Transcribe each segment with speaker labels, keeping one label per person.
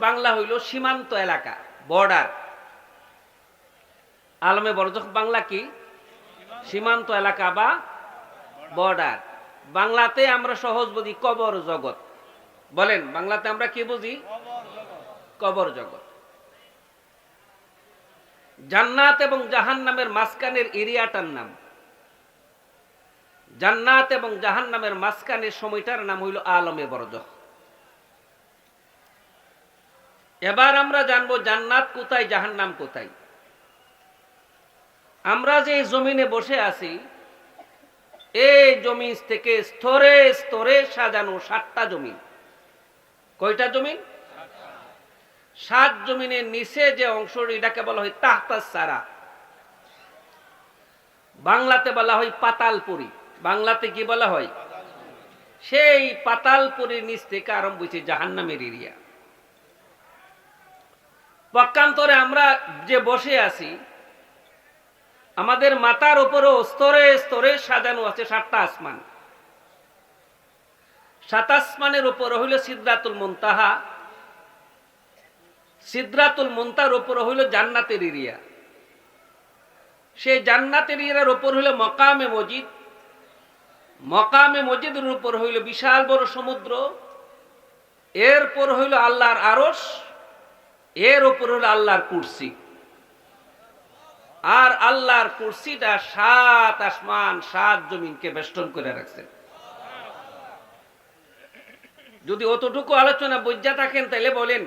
Speaker 1: বাংলা হইল সীমান্ত এলাকা, বর্ডার। আলমে বরজখ বাংলা কি? সীমান্ত এলাকা বা বর্ডার। বাংলাতে আমরা সহজ বুঝি কবর জগৎ। বলেন বাংলাতে আমরা কি বুঝি? কবর জগৎ। জান্নাত এবং জাহান্নামের মাঝখানের এরিয়াটার নাম, জান্নাত এবং জাহান্নামের মাঝখানের সময়টার নাম হইল আলমে বরজখ। এবার আমরা জানবো জান্নাত কোথায়, জাহান্নাম কোথায়। আমরা যে জমিনে বসে আছি, এই জমিন থেকে স্তরে স্তরে সাজানো 7টা জমিন। কয়টা জমিন? 7 জমিনের নিচে যে অংশ, এটাকে বলা হয় তাহতাস সারা, বাংলাতে বলা হয় পাতালপুরি। বাংলাতে কি বলা হয়? সেই পাতালপুরির নিচ থেকে আরম্ভ হয়েছে জাহান্নামের এরিয়া। পক্ষান্তরে আমরা যে বসে আছি, আমাদের মাথার উপরেও স্তরে স্তরে সাজানো আছে 7টা আসমান। 7 আসমানের উপর হইল সিদরাতুল মুনতাহা, সিদরাতুল মুনতাহার উপর হইল জান্নাতের এরিয়া। সেই জান্নাতের এরিয়ার উপর হইল মকামে মজিদ, মকামে মজিদের উপর হইল বিশাল বড় সমুদ্র, এরপর হইল আল্লাহর আরশ, এর উপর হইল আল্লাহর কুরসি। আর আল্লাহর কুরসিটা 7 আসমান 7 জমিনকে বেষ্টন করে রাখছেন। যদি অতটুকু আলোচনা বুঝা থাকেন তাহলে বলেন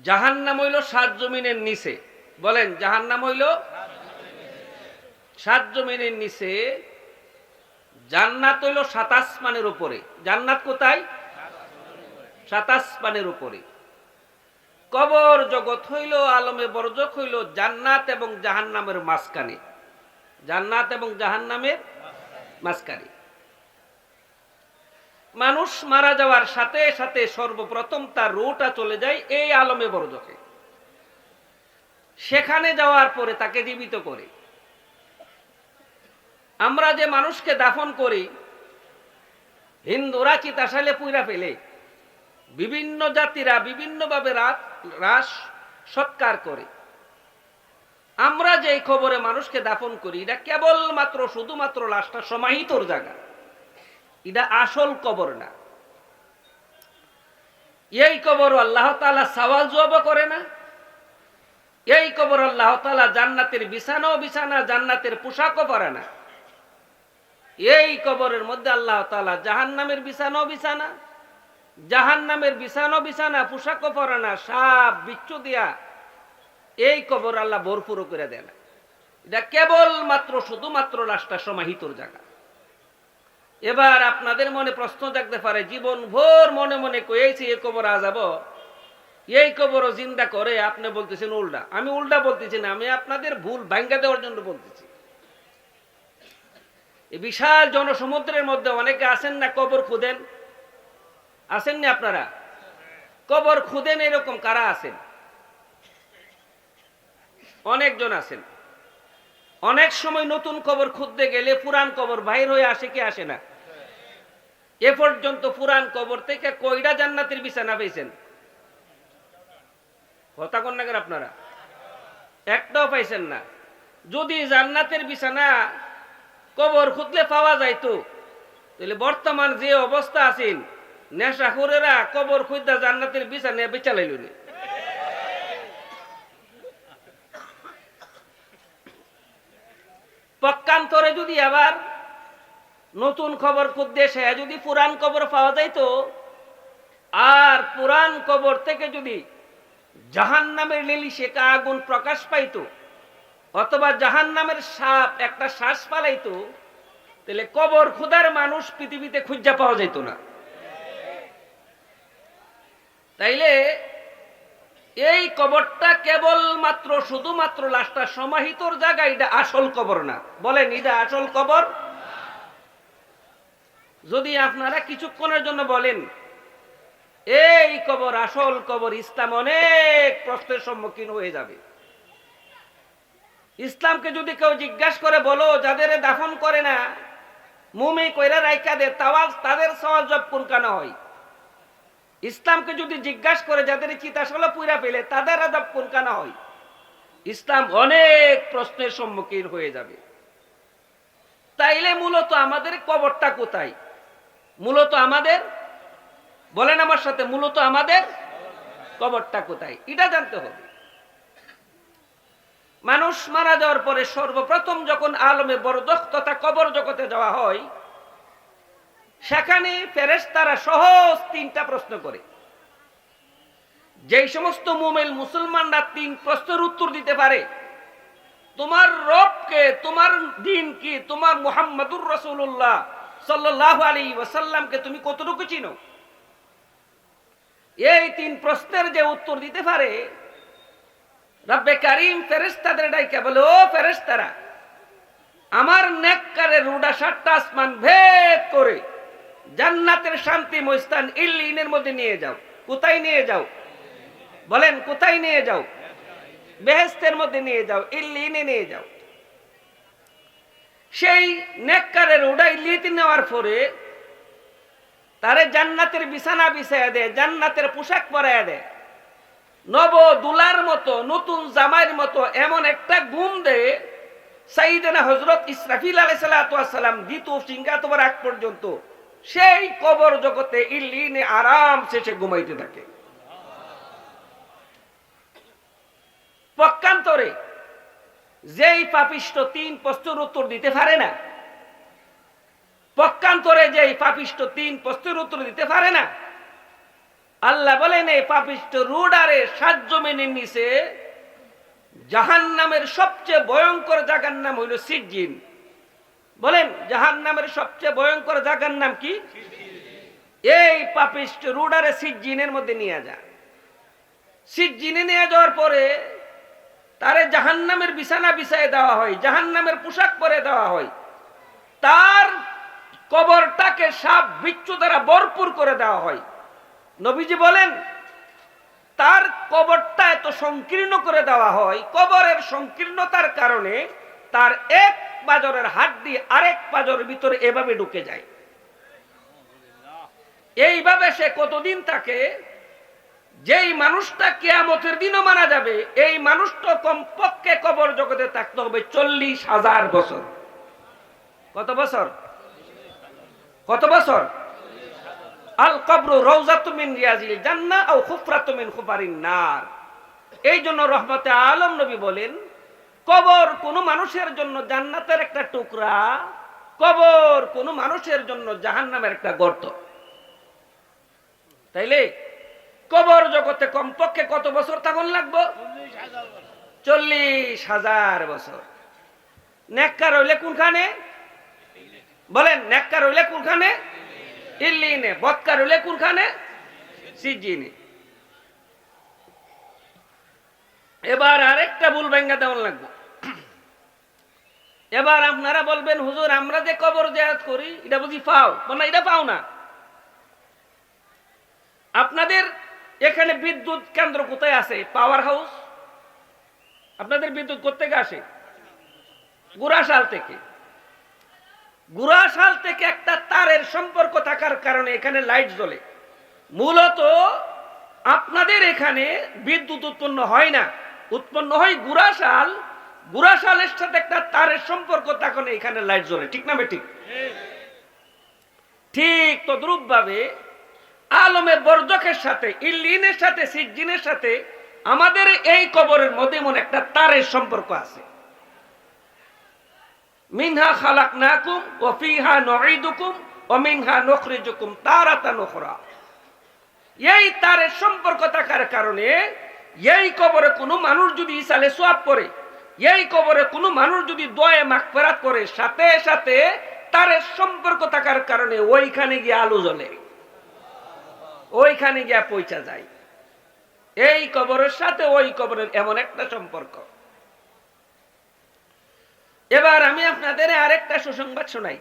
Speaker 1: জাহান্নাম হইল 7 জমিনের নিচে। বলেন জাহান্নাম হইল 7 জমিনের নিচে, জান্নাত হইল 7 আসমানের উপরে। জান্নাত কোথায়? 7 আসমানের উপরে। কবর জগৎ হইল, আলমে বরজখ হইল জান্নাত এবং জাহান্নামের মাঝখানে, জান্নাত এবং জাহান্নামের মাঝখানে। মানুষ মারা যাওয়ার সাথে সাথে সর্বপ্রথম তার রূহটা চলে যায় এই আলমে বরজখে। সেখানে যাওয়ার পরে তাকে জীবিত করে। আমরা যে মানুষকে দাফন করি, হিন্দুরা চিতাশালে পুইরা ফেলে, বিভিন্ন জাতিরা বিভিন্নভাবে রাস সৎকার করে। আমরা যে খবরে মানুষকে দাফন করি, এটা কেবলমাত্র শুধুমাত্র লাশটা সমাহিতর জায়গা, এটা আসল কবর না। এই কবর আল্লাহ তাআলা সওয়াল জবাব করে না। এই কবর আল্লাহ তাআলা জান্নাতের বিছানাও বিছানা, জান্নাতের পোশাকও পরে না। এই কবরের মধ্যে আল্লাহ তাআলা জাহান্নামের বিছানাও বিছানা, জাহান্নামের বিছানাও বিছানা, পোশাকও পরে না, সাপ বিচ্ছু দিয়া এই কবর আল্লাহ ভরপুর করে দেয় না। এটা কেবলমাত্র শুধুমাত্র লাশটা সমাহিতর জায়গা। এবার আপনাদের মনে প্রশ্ন জাগতে পারে, জীবন ভোর মনে মনে কয়েছি এই কবর আযাব, এই কবরও জিন্দা করে, আপনি বলতেছেন উল্টা। আমি উল্টা বলতেছি না, আমি আপনাদের ভুল ভাঙ্গা দেওয়ার জন্য বলতেছি। এই বিশাল জনসমুদ্রের মধ্যে অনেকে আছেন না কবর খুদেন, আসেননি আপনারা? কবর খুদেন এরকম কারা আছেন? অনেকজন আছেন। অনেক সময় নতুন কবর খুঁজতে গেলে পুরান কবর বাহির হয়ে আসে কি আসে না? এ পর্যন্ত পুরান কবর থেকে কয়টা জান্নাতের বিছানা পেয়েছেন? কথা কোন নাগের আপনারা? একটাও পাইছেন না। যদি জান্নাতের বিছানা কবর খুঁজলে পাওয়া যাইতো, তাহলে বর্তমান যে অবস্থা আছেন, নেশাখোরেরা কবর খুঁজা জান্নাতের বিছানা বেচা লাইল। পক্ষান্তরে যদি আবার নতুন খবর খুঁজতে সে যদি পুরান কবর পাওয়া যাইতো, আর পুরান কবর থেকে যদি জাহান্নামের লিলিশেকা আগুন প্রকাশ পাইতো, অথবা জাহান্নামের সাপ একটা শ্বাস পালাইতো, তাহলে কবর খুদার মানুষ পৃথিবীতে খুঁজা পাওয়া যাইত না। তাইলে এই কবরটা কেবলমাত্র শুধুমাত্র লাশটা সমাহিতর জায়গা, এটা আসল কবর না। বলেন এটা আসল কবর? যদি আপনারা কিছুক্ষণের জন্য বলেন এই কবর আসল কবর, ইসলাম অনেক প্রশ্নের সম্মুখীন হয়ে যাবে। ইসলামকে যদি কেউ জিজ্ঞাসা করে, বলো যাদের দাফন করে না মুমি কইরা রাইখা দে, তাদের সওয়াল জব কোন কানা হয়? ইসলামকে যদি জিজ্ঞাসা করে যাদের চিতাশলা পুইরা পেলে তাদের আযাব কোনখানা হয়, ইসলাম অনেক প্রশ্নের সম্মুখীন হয়ে যাবে। তাইলে মূলত আমাদের কবরটা কোথায়? মূলত আমাদের, বলেন আমার সাথে, মূলত আমাদের কবরটা কোথায় এটা জানতে হবে। মানুষ মারা যাওয়ার পরে সর্বপ্রথম যখন আলমে বরজখ তথা কবর জগতে যাওয়া হয়, সেখানে ফেরেশতারা সহজ 3টা প্রশ্ন করে। যেই সমস্ত মুমিন মুসলমানরা 3 প্রশ্নের উত্তর দিতে পারে, তোমার রবকে, তোমার দিন কি, তোমার মুহাম্মাদুর রাসূলুল্লাহ সাল্লাল্লাহু আলাইহি ওয়াসাল্লামকে তুমি কতটুকু চিনো, এই 3 প্রশ্নের যে উত্তর দিতে পারে, রব্বে কারীম ফেরেশতাদের ডাইকা বলে, ও ফেরেশতারা, আমার নেককারের রুডা 7টা আসমান ভেদ করে জান্নাতের শান্তিময় স্থান ইল্লিনের মধ্যে নিয়ে যাও। কোথায় নিয়ে যাও? বলেন কোথায় নিয়ে যাও? বেহেশতের মধ্যে নিয়ে যাও, ইল্লিনে নিয়ে যাও। সেই নেককারের রুডা ইল্লিতে নেওয়ার পরে তারে জান্নাতের বিছানা বিছায়া দেয়, জান্নাতের পোশাক পরাইয়া দেয়, নব দুলার মতো, নতুন জামাইয়ের মতো এমন একটা ঘুম দেয়, সাইয়েদনা হযরত ইসরাফিল আলাইহিস সালাতু ওয়াস সালাম দ্বিতীয় সিংহাতবার আগ পর্যন্ত সেই কবর জগতে ইল্লিনে আরাম শেষে ঘুমাইতে থাকে। পক্ষান্তরে যেই পাপিষ্ঠ 3 প্রশ্নের উত্তর দিতে পারে না, পক্ষান্তরে যেই পাপিষ্ঠ 3 প্রশ্নের উত্তর দিতে পারে না, আল্লাহ বলেন এই পাপিষ্ঠ রুডারে 7 জমিনের নিচে জাহান্নামের সবচেয়ে ভয়ঙ্কর জায়গার নাম হইল সিজ্জিন। বলেন জাহান্নামের সবচেয়ে ভয়ঙ্কর জায়গার নাম কি? এই পাপিষ্ঠ রুডারে সিজ্জিনের মধ্যে নিয়ে যায়। সিজ্জিনে নিয়ে যাওয়ার পরে তারে জাহান্নামের বিছানা বিছায় দেওয়া হয়, জাহান্নামের পোশাক পরে দেওয়া হয়, তার কবরটাকে সাপ বিচ্ছু দ্বারা ভরপুর করে দেওয়া হয়। নবীজি বলেন তার কবরটা এত সংকীর্ণ করে দেওয়া হয়, কবরের সংকীর্ণতার কারণে তার এক পাজরের হাড্ডি আরেক পাজরের ভিতরে এভাবে ঢুকে যায়। এইভাবে সে কতদিন থাকে? যেই মানুষটা কিয়ামতের দিনও মারা যাবে, এই মানুষটা কমপক্ষে কবর জগতে থাকতে হবে 40,000 বছর। কত বছর? কত বছর? আল কবরু রাউযাতুম মিন রিয়াজিল জান্নাহ আও খুফরাতুম মিন খুফারিন নার। এই জন্য রহমতে আলম নবী বলেন, কবর কোন মানুষের জন্য জান্নাতের একটা টুকরা, কবর কোন মানুষের জন্য জাহান্নামের একটা গর্ত। তাইলে কবর জগতে কমপক্ষে কত বছর থাকুন লাগবে? 40,000 বছর। নেককার হইলে কোনখানে? বলেন নেককার হইলে কোনখানে? ইল্লিনে। বদকার হইলে কোনখানে? সিজ্জিনে। এবার আরেকটা ভুল ভেঙ্গা দেওয়ান লাগবে। এবার আপনারা বলবেন, হুজুর আমরা যে কবর জিয়ারত করি এটা বুঝি পাও? না, এটা পাও না। আপনাদের এখানে বিদ্যুৎ কেন্দ্র কোথায় আছে? Power house. আপনাদের বিদ্যুৎ কোত্থেকে আসে? গুড়াশাল থেকে। গুড়াশাল থেকে একটা তারের সম্পর্ক থাকার কারণে এখানে লাইট জ্বলে। মূলত আপনাদের এখানে বিদ্যুৎ উৎপন্ন হয় না, উৎপন্ন হয় গুড়াশাল। গুড়াশালের সাথে একটা তারের সম্পর্ক থাকার এখানে লাইট জ্বলে। ঠিক না বেঠিক? ঠিক তদ্রূপ ভাবে আলমে বরজখের সাথে, ইল্লিনের সাথে, সিজ্জিনের সাথে আমাদের এই কবরের মধ্যে এমন একটা তারের সম্পর্ক আছে। মিনহা খালাকনাকুম ওয়া ফিহা নুঈদুকুম ওয়া মিনহা নুখরিজুকুম তারাতান উখরা। এই তারের সম্পর্ক থাকার কারণে এই কবরে কোনো মানুষ যদি ইসালে সওয়াব করে, এই কবরে কোনো মানুষ যদি দোয়া মাগফিরাত করে, সাথে সাথে তারের সম্পর্ক থাকার কারণে ওইখানে গিয়ে আলো জ্বলে, ওইখানে গিয়ে পৌঁছা যায়। এই কবরের সাথে ওই কবরের এমন একটা সম্পর্ক। এবার আমি আপনাদের আরেকটা সুসংবাদ শোনাই।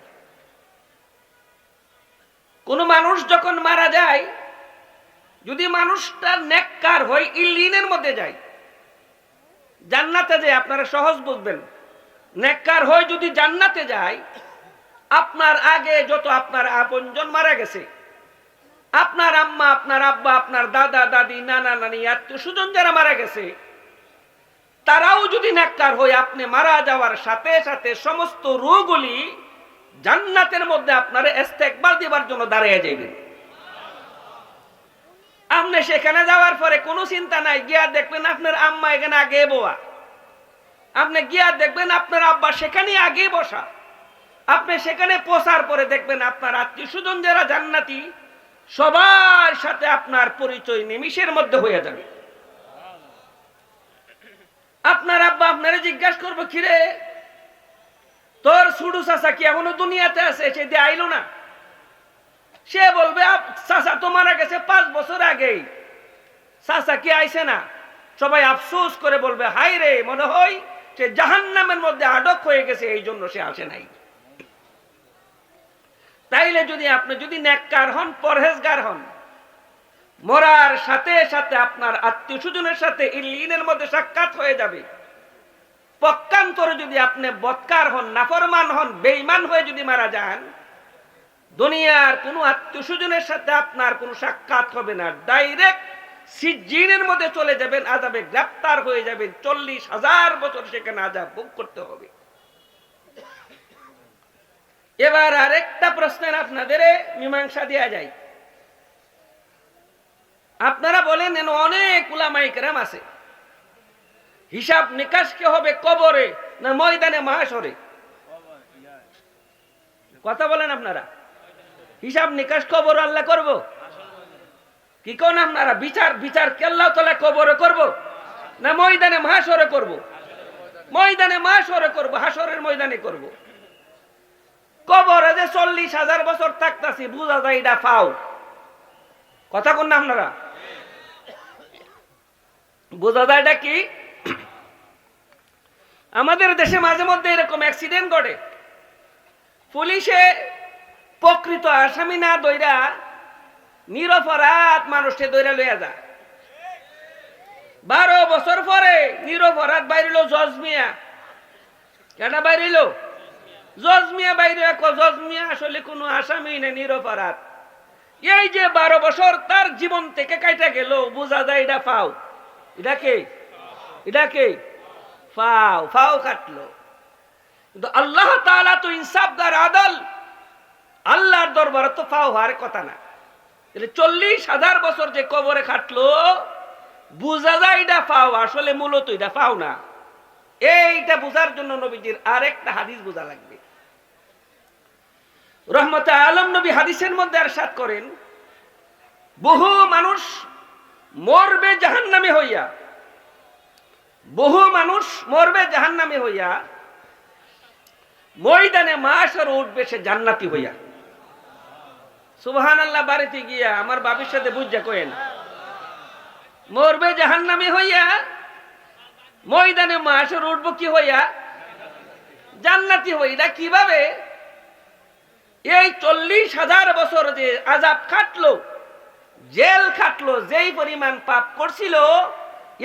Speaker 1: কোন মানুষ যখন মারা যায়, যদি মানুষটা নেককার হয়, ইল্লিনের মধ্যে যায়, জান্নাতে যায়। আপনারা সহজ বুঝবেন। নেককার হয় যদি জান্নাতে যায়, আপনার আগে যত আপনার আপনজন মারা গেছে, আপনার আম্মা, আপনার আব্বা, আপনার দাদা দাদি, নানা নানি, আত্মীয় স্বজন যারা মারা গেছে, তারাও যদি নেককার হয়, আপনি মারা যাওয়ার সাথে সাথে সমস্ত রোগগুলি জান্নাতের মধ্যে আপনার ইস্তেকবাল দেওয়ার জন্য দাঁড়িয়ে যাবে। আপনি সেখানে যাওয়ার পরে কোনো চিন্তা নাই, গিয়া দেখবেন আপনার আম্মা এখানে আগে বোয়া, আপনি গিয়া দেখবেন আপনার আব্বা সেখানে আগে বসা, আপনি সেখানে পৌঁছার পরে দেখবেন আপনার আত্মীয় স্বজন যারা জান্নাতি সবার সাথে আপনার পরিচয় নিমিষের মধ্যে হয়ে যাবে। আপনার আব্বা আপনারা জিজ্ঞাসা করবো, কিরে তোর সুডু চাচা কি এখনো দুনিয়াতে আছে, সে দিয়ে আইলো না? সে বলবে চাচা তো মারা গেছে 5 বছর আগেই, চাচা কি আইছে না? সবাই আফসোস করে বলবে, হাই রে, মনে হয় সে জাহান্নামের মধ্যে আটক হয়ে গেছে, এই জন্য সে আসে নাই। তাইলে যদি আপনি যদি নেককার হন, পরহেজগার হন, মরার সাথে সাথে আপনার আত্মীয় স্বজনের সাথে ইল্লিনের মধ্যে সাক্ষাৎ হয়ে যাবে। পক্ষান্তরে যদি আপনি বদকার হন, নাফরমান হন, বেঈমান হয়ে যদি মারা যান, দুনিয়ার কোনো আত্মীয় স্বজনের সাথে আপনার কোনো সাক্ষাৎ হবে না, ডাইরেক্ট সিজ্জিনের মধ্যে চলে যাবেন, আযাবে গ্রেফতার হয়ে যাবেন, 40,000 বছর সেখানে আযাব ভোগ করতে হবে। এবার আরেকটা প্রশ্নের আপনাদের মীমাংসা দেয়া যায়। আপনারা বলেন এন অনেক উলামায়ে কেরাম আছে, হিসাব নিকাশ কে হবে কবরে না ময়দানে মাহশরে? কথা বলেন আপনারা, হিসাব নিকাশ কবর আল্লাহ করব? কি কোন আপনারা বিচার বিচার কে আল্লাহ তাআলা কবরে করব না ময়দানে মাহশরে করব? ময়দানে মাহশরে করব, হাসরের ময়দানে করব। কবরে যে 40,000 বছর থাকতাছি, বুঝা যায় এটা ফাও। কথা কোন না আপনারা? বোঝা যায় এটা কি? আমাদের দেশে মাঝে মধ্যে এরকম অ্যাক্সিডেন্ট ঘটে, পুলিশে প্রকৃত আসামি না দইরা নিরপরাধ মানুষকে দইরা লইয়া যায়। 12 বছর পরে নিরপরাধ বাইরিল জজ মিয়া। কেনা বাইরিল? জজ মিয়া বাইরে, জজ মিয়া আসলে কোনো আসামি না, নিরপরাধ। এই যে 12 বছর তার জীবন থেকে কাইটা গেল, বোঝা যায় এটা ফাও। এটা কে? এটা কে? ফাও, ফাও কাটলো। কিন্তু আল্লাহ তাআলা তো ইনসাফগার, আদল, আল্লাহর দরবারে তো ফাও হওয়ার কথা না। 40,000 বছর যে কবরে কাটলো, বোঝা যায় এটা ফাও, আসলে মূলত এটা ফাও না। এইটা বোঝার জন্য নবীজির আরেকটা হাদিস বোঝা লাগবে। রহমতে আলম নবী হাদিসের মধ্যে ইরশাদ করেন, বহু মানুষ মরবে জাহান্নামে হইয়া, বহু মানুষ মরবে জাহান্নামে হইয়া, ময়দানে মাহশর উঠবে সে জান্নাতি হইয়া। সুবহানাল্লাহ। বাড়িতে গিয়া আমার বাবার সাথে বুঝা কইেন, মরবে জাহান্নামে হইয়া, ময়দানে মাহশর উঠবো কি হইয়া? জান্নাতি হইয়া। কিভাবে? এই 40,000 বছর যে আযাব খাটলো, জেল খাটলো, যেই পরিমাণ পাপ করছিল,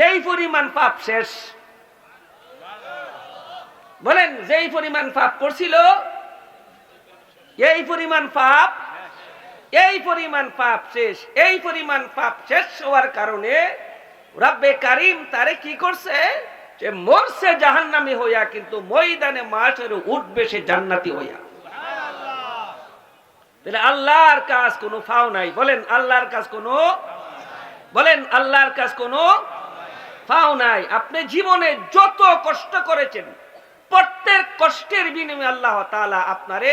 Speaker 1: এই পরিমাণ পাপ শেষ। বলেন, যেই পরিমাণ পাপ করছিল, এই পরিমাণ পাপ, এই পরিমাণ পাপ শেষ। এই পরিমাণ পাপ শেষ হওয়ার কারণে রব্বে কারীম তারে কি করছে? যে মরছে জাহান্নামী হইয়া, কিন্তু ময়দানে মাহশরে উঠবে সে জান্নাতি হইয়া। তাহলে আল্লাহর কাজ কোনো ফাও নাই। বলেন, আল্লাহর কাজ কোনো, বলেন আল্লাহর কাজ কোনো ফাও নাই। আপনি জীবনে যত কষ্ট করেছেন, প্রত্যেক কষ্টের বিনিময়ে আল্লাহ তাআলা আপনারে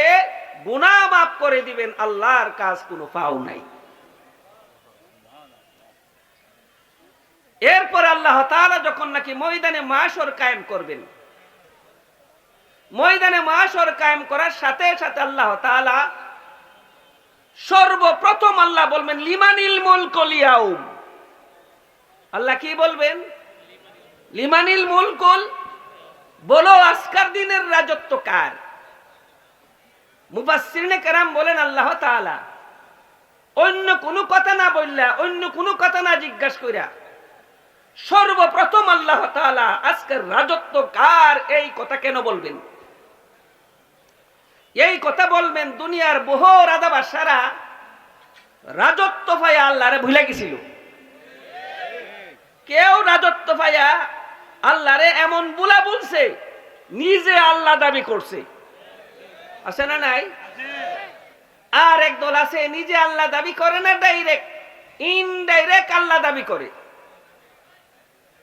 Speaker 1: গুনাহ মাফ করে দিবেন। আল্লাহর কাজ কোনো ফাও নাই। এরপর আল্লাহ তাআলা যখন নাকি ময়দানে মাহশর কায়েম করবেন, ময়দানে মাহশর কায়েম করার সাথে সাথে আল্লাহ তাআলা সর্বপ্রথম আল্লাহ বলবেন, লিমানিল মুলকুল ইয়াউম। আল্লাহ কি বলবেন? লিমানিল মুলকুল, বলো আজকের দিনের রাজত্ব কার? মুফাসসিরিনে কেরাম বলেন আল্লাহ তাআলা। অন্য কোনো কথা না বললা, অন্য কোনো কথা না জিজ্ঞাসা কইরা, সর্বপ্রথম আল্লাহ তাআলা আজকের রাজত্ব কার এই কথা কেন বলবেন? এই কথা বলবেন দুনিয়ার বহু রাজা বাদশারা রাজত্ব পাইয়া আল্লাহরে ভুলে গেছিল। কেউ রাজত্ব পাইয়া আল্লাহরে এমন বুলা বলছে নিজে আল্লাহ দাবি করছে, আছে না নাই? আর একদল আছে নিজে আল্লাহ দাবি করে না, ডাইরেক্ট ইনডাইরেক্ট আল্লাহ দাবি করে।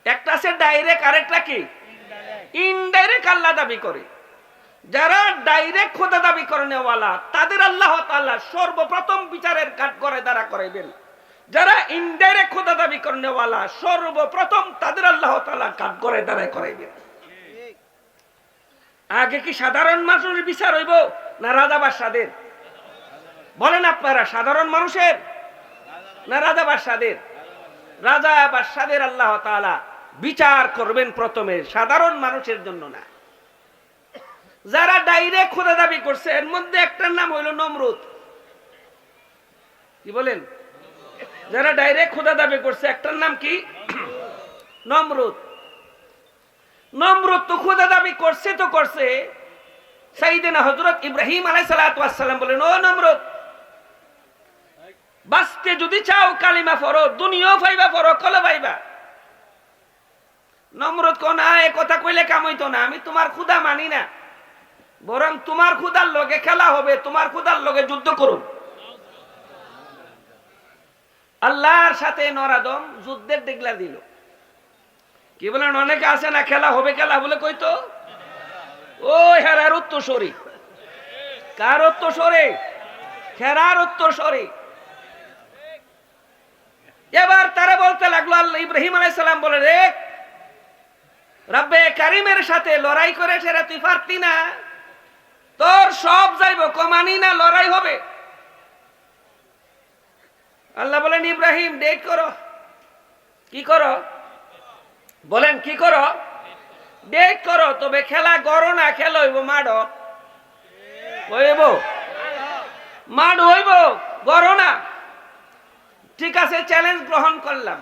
Speaker 1: একটা আছে ডাইরেক্ট, আরেকটা কি ইনডাইরেক্ট আল্লাহ দাবি করে। যারা ডাইরেক্ট খোদা দাবি করেনেওয়ালা তাদের আল্লাহ তাআলা সর্বপ্রথম বিচারের কাঠ করে দাঁড়া করাইবেন। যারা ইনডাইরেক্ট খোদা দাবি করেনেওয়ালা সর্বপ্রথম তাদের আল্লাহ তাআলা কাঠ করে দাঁড়া করাইবেন। আগে কি সাধারণ মানুষের বিচার হইব না রাজা বাদশাদের? বলেন আপনারা, সাধারণ মানুষের না রাজা বাদশাদের? রাজা বাদশাদের আল্লাহ তাআলা বিচার করবেন প্রথমে, সাধারণ মানুষের জন্য না। যারা ডাইরেক্ট খোদা দাবি করছে এর মধ্যে একটার নাম হইল নমরুদ। কি বলেন? যারা ডাইরেক্ট খোদা দাবি করছে একটার নাম কি? নমরুদ। নমরুদ তো খোদা দাবি করছে তো করছে। সাইয়েদনা হযরত ইব্রাহিম আলাইহিস সালাতু ওয়াস সালাম বলেন, ও নমরুদ, বাঁচতে যদি চাও কালিমা পড়ো, দুনিয়াও পাইবা, পরকালও পাইবা। নমরুদ কোন এ কথা কইলে কাম হইতো না, আমি তোমার খোদা মানি না, বরং তোমার খোদার লগে খেলা হবে, তোমার খোদার লগে যুদ্ধ করুন। আল্লাহর সাথে নরাদম যুদ্ধের ডিক্লার দিল। কি বলেন? অনেকে আছে না খেলা হবে, খেলা বলে কইতো ওই হেরার উত্তরসূরি। কার উত্তরসূরি? হেরার উত্তরসূরি। এবার তারা বলতে লাগলো, আল্লাহ ইব্রাহিম আলাইহিস সালাম বলে, রে রব্বে কারিমের সাথে লড়াই করে সেরা তুই পারতি না, তোর সব যাইব, কমানি না, লড়াই হবে। আল্লাহ বলেন, ইব্রাহিম ডেট করো। কি করো? বলেন কি করো? ডেট করো, তবে খেলা করো না, খেলা হইব মাড় হইব, মাড় হইব, করো না। ঠিক আছে, চ্যালেঞ্জ গ্রহণ করলাম।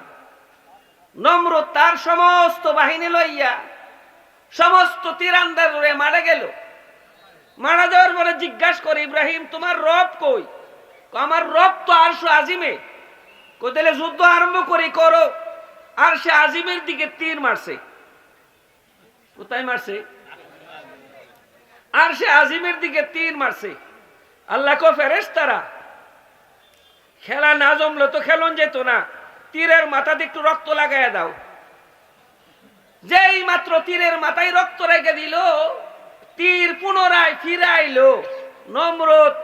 Speaker 1: নমরুদ তার সমস্ত বাহিনী লইয়া সমস্ত তীরান্দাজ উড়ে মারা গেল। মারা যাওয়ার পরে জিজ্ঞাসা করে, ইব্রাহিম তোমার রব কই? আমার রব তো আরশ আজিমে। কোথায় যুদ্ধ আরম্ভ করি, করো। আর সে আজিমের দিকে তীর মারছে। কোথায় মারছে? আর সে আজিমের দিকে তীর মারছে। আল্লাহ কো ফেরেশতারা, খেলা না জমলো তো খেলন যেত না, তীরের মাথাতে একটু রক্ত লাগাইয়া দাও। যেই মাত্র তীরের মাথায় রক্ত রেখে দিল, তীর পুনরায় ফিরে আইলো। নমরুদ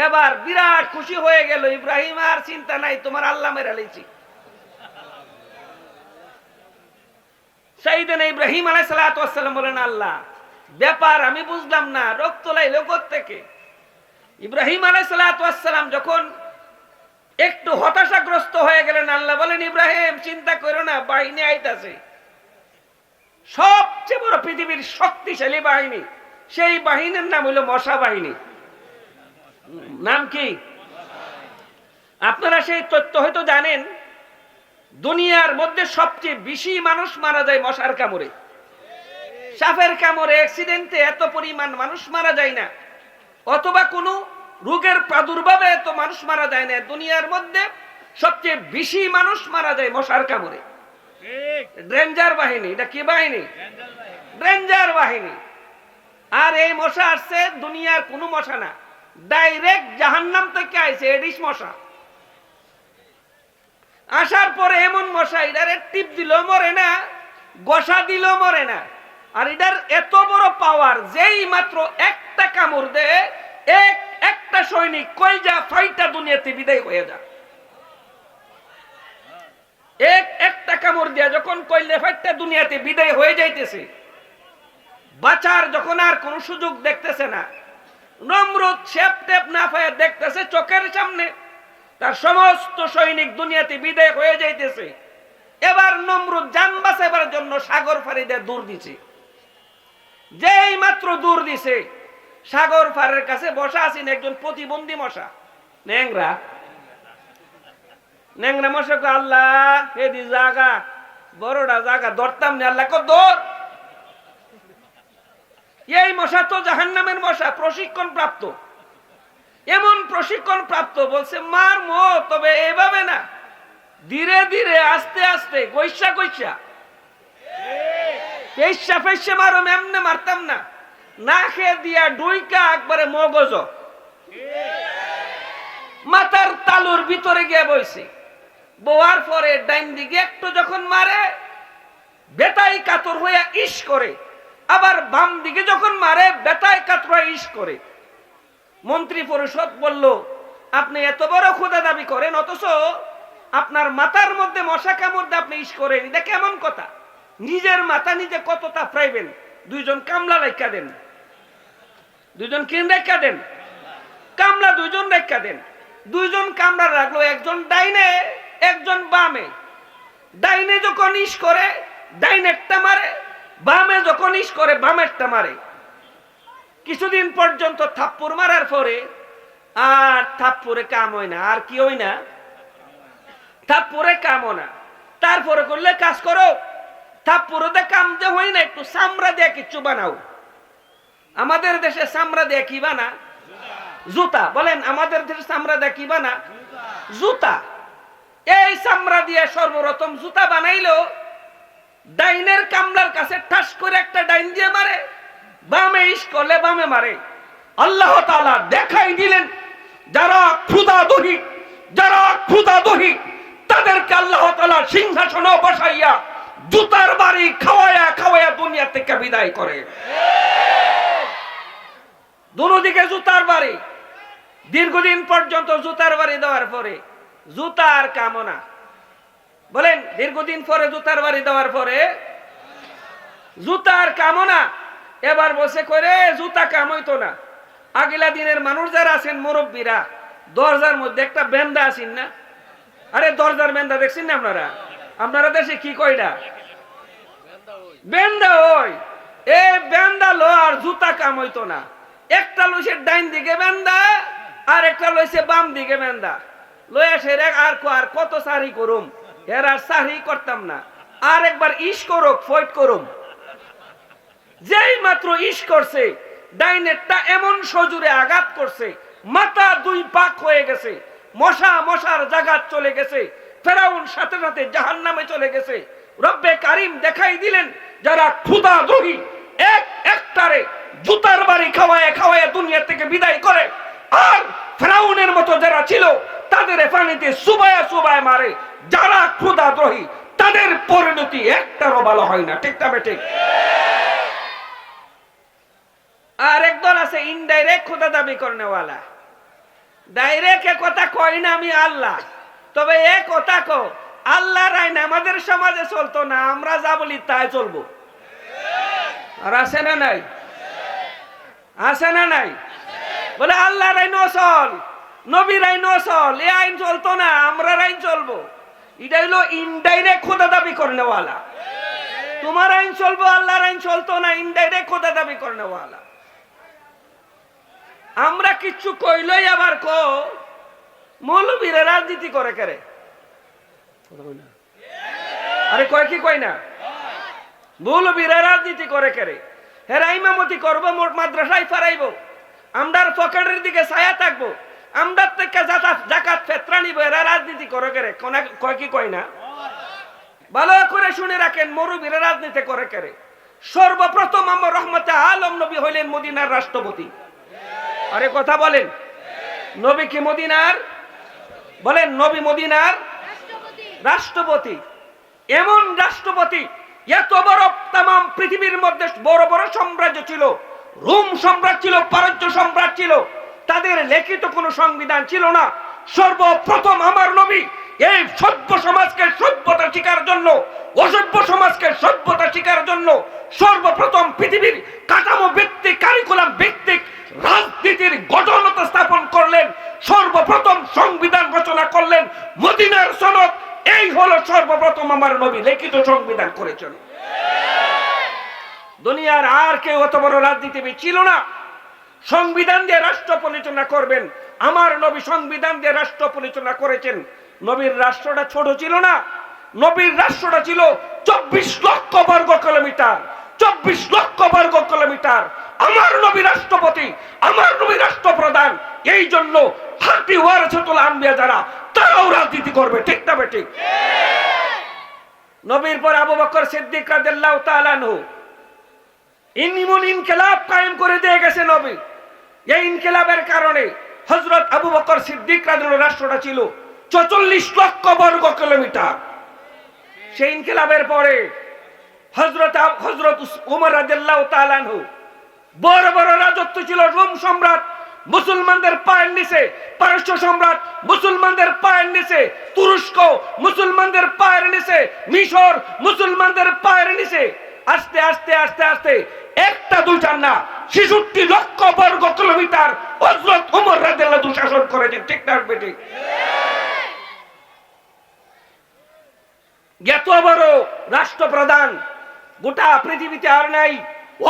Speaker 1: এবার বিরাট খুশি হয়ে গেল, ইব্রাহিম আর চিন্তা নাই, তোমার আল্লাহ মেরে লাইছি। সাইয়েদনা ইব্রাহিম আলাইহিস সালাতু ওয়াস সালাম বলেন, আল্লাহ ব্যাপার আমি বুঝলাম না, রক্ত লাইলো কোত্থেকে? ইব্রাহিম আলাইহিস সালাতু ওয়াস সালাম যখন একটু হতাশাগ্রস্ত হয়ে গেলেন, আল্লাহ বলেন, ইব্রাহিম চিন্তা করো না, বাহিনী আইতাছে, সবচেয়ে বড় পৃথিবীর শক্তিশালী বাহিনী, সেই বাহিনীর নাম হইল মশা বাহিনী। নাম কি? আপনারা সেই তথ্য হয়তো জানেন, দুনিয়ার মধ্যে সবচেয়ে বেশি মানুষ মারা যায় মশার কামড়ে। সাপের কামড়ে, অ্যাক্সিডেন্টে এত পরিমাণ মানুষ মারা যায় না, অথবা কোনো রোগের প্রাদুর্ভাবে এত মানুষ মারা যায় না। দুনিয়ার মধ্যে সবচেয়ে বেশি মানুষ মারা যায় মশার কামড়ে। ডেঞ্জার বাহিনী। এটা কি বাহিনী? ডেঞ্জার বাহিনী। আর এই মশা আসছে দুনিয়ার কোনো মশা না, ডাইরেক্ট জাহান্নাম থেকে আইছে এডিস মশা। আসার পরে এমন মশা, এটারে টিপ দিল মরে না, গসা দিল মরে না। আর এটার এত বড় পাওয়ার, যেই মাত্র একটা কামড় দেয়, একটা সৈনিক কইজা ফাইটা দুনিয়াতে বিদায় হয়ে যায়। একটা কামড় দিয়া যখন কইলে ফাইটা দুনিয়াতে বিদায় হয়ে যাইতেছে, বাঁচার যখন আর কোন সুযোগ দেখতেছে না, নমরুদ শেপ টেপ না পায় দেখতেছে চোখের সামনে তার সমস্ত সৈনিক দুনিয়াতে বিদায় হয়ে যাইতেছে। এবার নমরুদ জান বাঁচাবার জন্য সাগর ফাড়ি দিয়ে দূর দিছে। যেই মাত্র দূর দিছে, সাগর ফাড়ের কাছে বসা আছেন একজন প্রতিবন্ধী মশা, ন্যাংরা। ন্যাংরা মশা কো, আল্লাহ হেদি জাগা, বড়টা জাগা ধরতাম না, আল্লাহ কো দৌড়। এই মশা তো জাহান্নামের মশা, প্রশিক্ষণ প্রাপ্ত। এমন প্রশিক্ষণ প্রাপ্ত, বলছে মার মো, তবে এভাবে না, ধীরে ধীরে আস্তে আস্তে গৈসা গৈসা ফেসা ফেসা মারো, এমনে মারতাম না, না খেয়ে দিয়া ডুইকা একবারে মগজ মাথার তালুর ভিতরে গিয়ে বইছে। বোয়ার পরে ডাইন দিকে একটু যখন মারে বেতাই কাতর হইয়া ইস করে, আবার বাম দিকে যখন মারে বেতাই কাতর হয়ে ইস করে। মন্ত্রী পরিষদ বলল, আপনি এত বড় খোদা দাবি করেন, অথচ আপনার মাথার মধ্যে মশা কামড় দিয়ে আপনি ইস করেন, এটা কেমন কথা? নিজের মাথা নিজে কতটা ফ্রাইবেন? দুইজন কামলা রেখা দেন, দুইজন কিন রেখা দেন, কামলা দুইজন রেখা দেন। দুইজন কামলা রাখলো, একজন ডাইনে একজন বামে। ডাইনে যখন ইস করে ডাইনেরটা মারে, বামে যখন ইস করে বামেরটা মারে। কিছুদিন পর্যন্ত থাপ্পড় মারার পরে আর থাপ্পড়ে কাম হয় না, আর কি হয় না, থাপ্পড়ে কাম হয় না। তারপরে করলে কাজ করো, থাপ্পড়ে কাম যে হয় না, একটু চামড়া দিয়ে কিছু বানাও। আমাদের দেশে চামড়া দিয়ে কি বানা? জুতা। বলেন আমাদের দেশে চামড়া দিয়ে কি বানা? জুতা। এই চামড়া দিয়ে সর্বপ্রথম জুতা বানাইলো। ডাইনের কামলার কাছে ঠাস করে একটা ডাইন দিয়ে মারে, বামে ইস করলে বামে মারে। আল্লাহ তাআলা দেখাই দিলেন, যারা ক্ষুধাদোহী, যারা ক্ষুধাদোহী তাদেরকে আল্লাহ তাআলা সিংহাসনে বসাইয়া জুতার বাড়ি খাওয়ায়া খাওয়ায়া দুনিয়া থেকে বিদায় করে। দুদিকে জুতার বাড়ি। দীর্ঘদিন পর্যন্ত জুতার বাড়ি দেওয়ার পরে জুতার কামনা, বলেন দীর্ঘদিন পরে জুতার বাড়ি দেওয়ার পরে জুতার কামনা। এবার বসে করে জুতা কাম হইতো না। আগিলা দিনের মানুষ যারা আছেন মুরব্বীরা, দরজার মধ্যে একটা বেন্দা আছেন না? আরে দরজার বেন্দা দেখছেন না আপনারা? আপনারা দেশে কি কয়টা বেন্দা হয়? এই বেন্দা লো আর জুতা কাম হইতো না। একটা লইছে ডাইন দিকে বেন্দা, আর একটা লইছে বাম দিকে বেন্দা। লয়ে সে আর কত সারি করুম, এর আর সারি করতাম না। আর একবার ইস করুক, ফয়েট করুম। যেই মাত্র ইস করছে, ডাইনেরটা এমন সজুরে আঘাত করছে, মাথা দুই পাক হয়ে গেছে, মশার জাগাত চলে গেছে, ফেরাউন সাথে সাথে জাহান্নামে চলে গেছে। রব্বে কারিম দেখাই দিলেন, যারা ক্ষুধাদ্রোহী একটারে জুতার বাড়ি খাওয়ায় খাওয়ায় দুনিয়া থেকে বিদায় করে, আর ফেরাউনের মতো যারা ছিল তাদের পানিতে সুবায়া সুবায়া মারে। যারা ক্ষুধাদ্রোহী তাদের পরিণতি একটারও ভালো হয় না। ঠিক না ঠিক? আর একদল আছে ইনডাইরেক্ট খোদা দাবি করনেওয়ালা। ডাইরেক্ট এ কথা কয় না আমি আল্লাহ, তবে এ কথা কো আল্লাহর আইন আমাদের সমাজে চলতো না, আমরা যা বলি তাই চলবো। আর আছে না নাই? আছে না নাই? বলে আল্লাহর আইন চল, নবীর আইন চল, এ আইন চলতো না, আমরা আইন চলবো। এটা হলো ইনডাইরেক্ট খোদা দাবি করনেওয়ালা। তোমার আইন চলবো, আল্লাহর আইন চলতো না, ইনডাইরেক্ট খোদা দাবি করনেওয়ালা। আমরা কিচ্ছু কইলই আবার কো মৌলবীরা রাজনীতি করে করে। আরে কয় কি কয় না? মৌলবীরা রাজনীতি করে করে। হেরা ইমামতি করবো, মাদ্রাসায় ফারাইব, আমরার পকেটের দিকে ছায়া থাকবো, আমরার থেকে জাকাত ফেতরা নিব। এরা রাজনীতি করে করে। কয় কি কয় না? ভালো করে শুনে রাখেন, মৌলবীরা রাজনীতি করে করে। সর্বপ্রথম আমার রহমতে আলম নবী হইলেন মদিনার রাষ্ট্রপতি। আরে কথা বলেন, নবী কি মদিনার? বলেন নবী মদিনার রাষ্ট্রপতি। এমন রাষ্ট্রপতি, এত বড় তাম পৃথিবীর মধ্যে বড় বড় সাম্রাজ্য ছিল, রোম সম্রাট ছিল, পারস্য সম্রাট ছিল, তাদের লিখিত কোনো সংবিধান ছিল না। সর্বপ্রথম আমার নবী এই সভ্য সমাজকে সভ্যতা শিকার জন্য, অসভ্য সমাজকে সভ্যতা শিকার জন্য সর্বপ্রথম পৃথিবীর কাঠামো ভিত্তিক, কারিকুলাম ভিত্তিক রাজনীতির গঠনতা স্থাপন করলেন। সর্বপ্রথম সংবিধান রচনা করলেন, মদিনার সনদ। এই হলো সর্বপ্রথম আমার নবী লিখিত সংবিধান করেছেন। দুনিয়ার আর কেউ অত বড় রাজনীতিবিদ ছিল না। সংবিধান দিয়ে রাষ্ট্র পরিচালনা করবেন, আমার নবী সংবিধান দিয়ে রাষ্ট্র পরিচালনা করেছেন। নবীর রাষ্ট্রটা ছোট ছিল না, নবীর রাষ্ট্রটা ছিল 24 লক্ষ বর্গ কিলোমিটার। 24 লক্ষ বর্গ কিলোমিটার। আমার নবী রাষ্ট্রপতি, আমার নবী রাষ্ট্রপ্রধান। এই জন্য খাঁটি ওয়ারাসাতুল আম্বিয়া যারা, তারাও রাজনীতি করবে, ঠিক না বেঠিক? নবীর পর আবু বকর সিদ্দিক রাদিয়াল্লাহু তাআলা আনহু ইমন ইনকিলাব কায়েম করে দিয়ে গেছে নবী। এই ইনকিলাবের কারণে হযরত আবু বকর সিদ্দিক রাদিয়াল্লাহু রাষ্ট্রটা ছিল ৪৪ লক্ষ বর্গ কিলোমিটার। সেই ইনকিলাবের পরে হযরত উমর রাদিয়াল্লাহু তাআলা আনহু বড় বড় রাজত্ব ছিল। রোম সম্রাট মুসলমানদের পায়ের নিচে, পারস্য সম্রাট মুসলমানদের পায়ের নিচে, তুরস্ক মুসলমানদের পায়ের নিচে, মিশর মুসলমানদের পায়ের নিচে। আস্তে আস্তে আস্তে আস্তে একটা দুইটা না, ৬৬ লক্ষ বর্গ কিলোমিটার হযরত ওমর রাদিয়াল্লাহু আনহু শাসন করেছেন, ঠিক না বেঠিক? এত বড় রাষ্ট্রপ্রধান গোটা পৃথিবীতে আর নাই।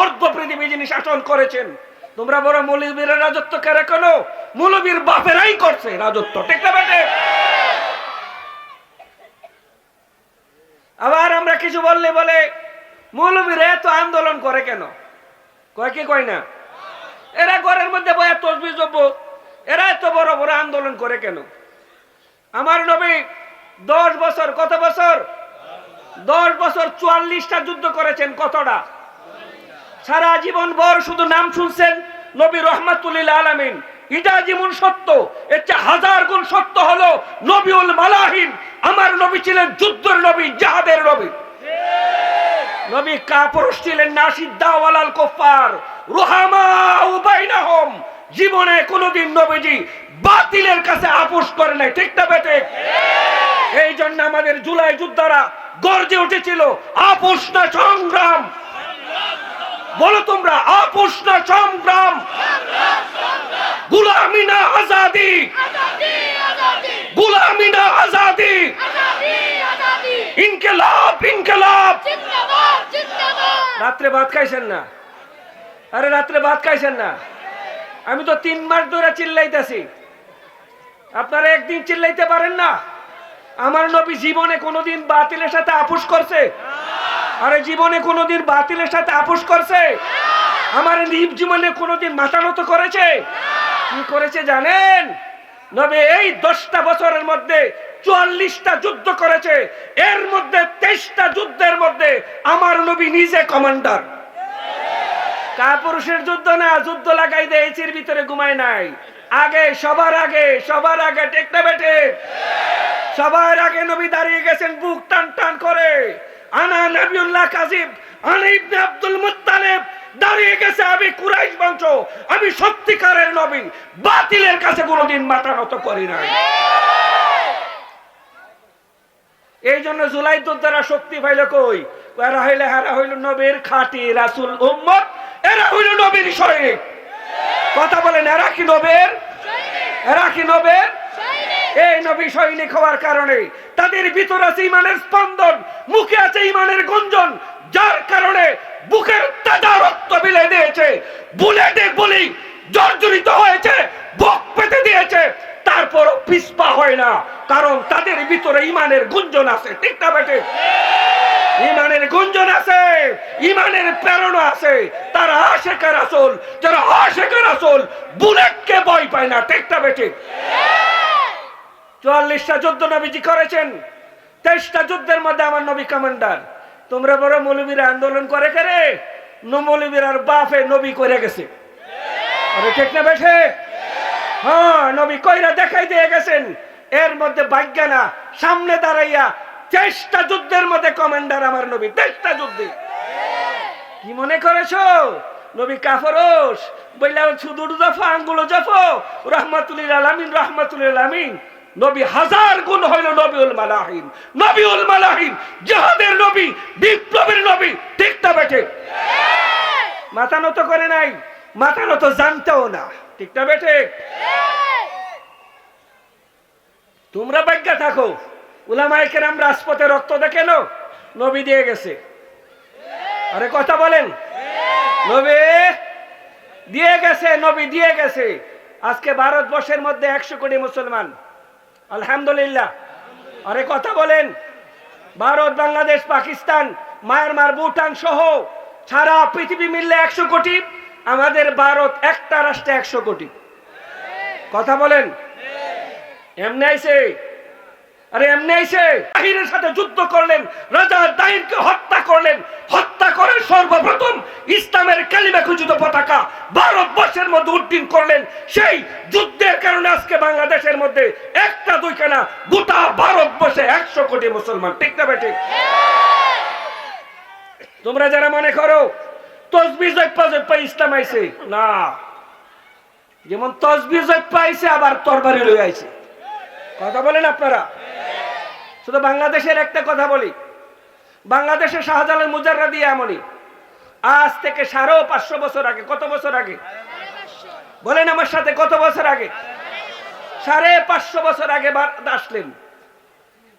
Speaker 1: অর্ধ পৃথিবী যিনি শাসন করেছেন। তোমরা বড় মৌলবীর রাজত্ব করে কেন? মৌলবীর বাপেরাই করছে রাজত্ব, ঠিক না বেঠিক? আবার আমরা কিছু বললে বলে মৌলবীরা এত আন্দোলন করে কেন? কয় কি কয় না? এরা ঘরের মধ্যে বয়া তসবিহ জপব, এরা এত বড় বড় আন্দোলন করে কেন? আমার নবী 10 বছর, কত বছর? 10 বছর ৪৪টা যুদ্ধ করেছেন। কতটা? সারা জীবন ভর শুধু নাম শুনছেন নবী রহমাতুল লিল আলামিন। এটা যেমন সত্য, এর চেয়ে 1000 গুণ সত্য হলো নবীউল মালাহিম। আমার নবী ছিলেন যুদ্ধের নবী, জিহাদের নবী। নবী কাপুরুষ ছিলেন না, সিদ্দাওয়ালাল কুফার রুহামাউ বাইনাহুম। জীবনে কোনোদিন নবীজি বাতিলের কাছে আপোষ করে নাই, ঠিক না বেঠিক? এই জন্য আমাদের জুলাই যোদ্ধারা গর্জে উঠেছিল, আপোষ না সংগ্রাম। বলো তোমরা, আপোষ না সংগ্রাম, গুলামি না আজাদি, গুলামি না আজাদি, ইনকিলাব ইনকিলাব। রাত্রে ভাত খাইছেন না? আরে রাত্রে ভাত খাইছেন না? আমি তো 3 মাস ধরে চিল্লাইতেছি, আপনারা একদিন চিল্লাইতে পারেন না? আমার নবী জীবনে কোনোদিন বাতিলের সাথে আপোষ করছে? আরে জীবনে কোনোদিন বাতিলের সাথে আপোষ করছে? আমার জীবনে কোনোদিন মাথা নত করেছে? কি করেছে জানেন? নবী এই 10টা বছরের মধ্যে ৪৪টা যুদ্ধ করেছে। এর মধ্যে 23টা যুদ্ধের মধ্যে আমার নবী নিজে কমান্ডার। কাপুরুষের যুদ্ধ না, যুদ্ধ লাগাই দেয় এসির ভিতরে ঘুমায় নাই। আগে সবার আগে, সবার আগে, ঠিক না বেঠিক? সবার আগে নবী দাঁড়িয়ে গেছেন বুক টান টান করে। আনা নবিউল্লাহ কাযিব, আনা ইবনে আব্দুল মুত্তালিব দাঁড়িয়ে গেছে, আমি কুরাইশ বংশ, আমি সত্যিকারের নবী, বাতিলের কাছে কোনোদিন মাথা নত করি নাই। এই জন্য জুলাই যোদ্ধারা শক্তি পাইল কই? এরা হইল নবীর খাঁটি রাসূল উম্মত, এরা হইল নবীর সৈনিক। কথা বলেন, এরা কি নবীর? এরা কি নবীর? এই নবী সৈনিক হওয়ার কারণে তাদের ভিতরে আছে ইমানের স্পন্দন, মুখে আছে ইমানের গুঞ্জন, যার কারণে বুকের তাজা রক্ত বিলে দিয়েছে, বুলেটে গুলি জর্জরিত হয়েছে, বুক পেতে দিয়েছে, তারপরও পিছপা হয় না, কারণ তাদের ভিতরে ইমানের গুঞ্জন আছে, ঠিক না বেঠিক? ইমানের গুঞ্জন আছে, ইমানের প্রেরণা আছে। তারা আশিকে রাসূল, যারা আশিকে রাসূল বুলেটকে ভয় পায় না, ঠিক না বেঠিক? ৪৪টা যুদ্ধ নবীজি করেছেন, 23টা যুদ্ধের মধ্যে আমার নবী কমান্ডার। তোমরা বড় মৌলবীরা আন্দোলন করে করে, মৌলবীরার বাপে নবী করে গেছে। আরে ঠিক না বেঠিক? হ্যাঁ, নবী কইরা দেখাই দিয়ে গেছেন। এর মধ্যে ভাগ্য না, সামনে দাঁড়াইয়া 23টা যুদ্ধের মধ্যে কমান্ডার আমার নবী, 23টা যুদ্ধে। কি মনে করেছো নবী কাফরুষ বইলা শুধু জফা আঙ্গুলো জফো রহমাতুল লিল আলামিন, রহমাতুল লিল আলামিন? নবী 1000 গুণ হইল নবীউল মালাহিম। নবীউল মালাহিম জিহাদের নবী, বিপ্লবের নবী, ঠিক না বেঠিক? মাথা নত করে নাই, মাথা নত জানতেও না, ঠিক না বেঠিক? তোমরা ভাগ্য থাকো, উলামায়ে কেরাম রাজপথে রক্ত দেখেন, নবী দিয়ে গেছে। আরে কথা বলেন, নবী দিয়ে গেছে, নবী দিয়ে গেছে। আজকে ভারতবর্ষের মধ্যে 100 কোটি মুসলমান, আলহামদুলিল্লাহ। আরে কথা বলেন, ভারত, বাংলাদেশ, পাকিস্তান, মায়ানমার, ভুটান সহ সারা পৃথিবী মিললে 100 কোটি। আমাদের ভারত একটা রাষ্ট্রে 100 কোটি। কথা বলেন, এমনি আইছে? আরে এমনি আইছে? বাহিরের সাথে যুদ্ধ করলেন, রাজা দাইরকে হত্যা করলেন, হত্যা করে সর্বপ্রথম ইসলামের কালিমা খচিত পতাকা ভারতবর্ষের মধ্যে উড্ডীন করলেন। সেই যুদ্ধের কারণে আজকে বাংলাদেশের মধ্যে একটা দুইখানা গোটা ভারতবর্ষে 100 কোটি মুসলমান। ঠিক না বেঠিক? তোমরা যারা মনে করো তসবিহ জপা ইসলাম আইছে, না। যেমন তসবিহ জপা আইছে, আবার তরবারি লই আইছে। কথা বলেন আপনারা? শুধু বাংলাদেশের একটা কথা বলি, বাংলাদেশে শাহজালাল মুজাররাদি এমনই আজ থেকে 550 বছর আগে, কত বছর আগে বলেন আমার সাথে, কত বছর আগে? 550 বছর আগে আসলেন।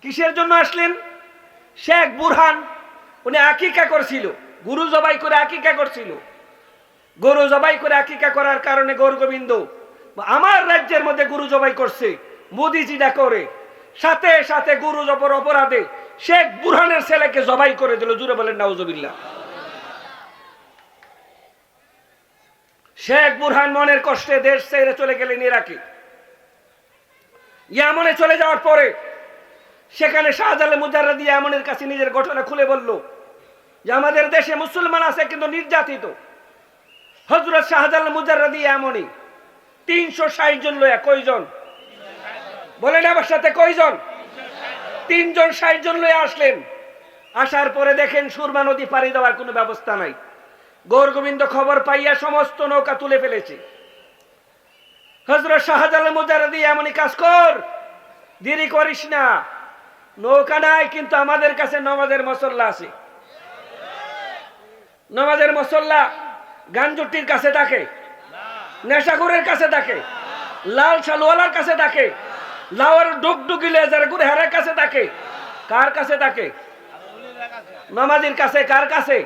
Speaker 1: কিসের জন্য আসলেন? শেখ বুরহান, উনি আকিকা করছিল, গরু জবাই করে আকিকা করছিল। গরু জবাই করে আকিকা করার কারণে গৌর গোবিন্দ আমার রাজ্যের মধ্যে গরু জবাই করছে, মোদিজিটা করে সাথে সাথে গরু জবর অপরাধে শেখ বুরহানের ছেলেকে জবাই করে দিল। জুড়ে বলেন নাউজুবিল্লাহ। শেখ বুরহান মনের কষ্টে দেশ ছেড়ে চলে গেলেন ইরাকে। ইয়ামনে চলে যাওয়ার পরে সেখানে শাহজালাল মুজাররাদি ইয়ামনের কাছে নিজের ঘটনা খুলে বলল যে আমাদের দেশে মুসলমান আছে কিন্তু নির্যাতিত। হযরত শাহজালাল মুজাররাদি ইয়ামনি 360 জন লয়া, কয়জন বলেন আমার সাথে, কয়জন? 360 জন লয়া আসলেন। আসার পরে দেখেন সুরমা নদী পাড়ি দেওয়ার কোনো ব্যবস্থা নাই। গৌর গোবিন্দ খবর পাইয়া সমস্ত নৌকা তুলে ফেলেছে। হযরত শাহজালাল মুজাররাদি এমনই কাজ কর, দেরি করিস না। নৌকা নাই কিন্তু আমাদের কাছে নামাজের মুসল্লা আছে। নামাজের মুসল্লা গাঞ্জুটির কাছে থাকে, নেশাখোরের কাছে থাকে, লাল শালওয়ালার কাছে থাকে, লাওয়ার ডুগডুগি লেজার গুড়ে হারের কাছে থাকে। কার কাছে থাকে? নামাজের কাছে। কার কাছে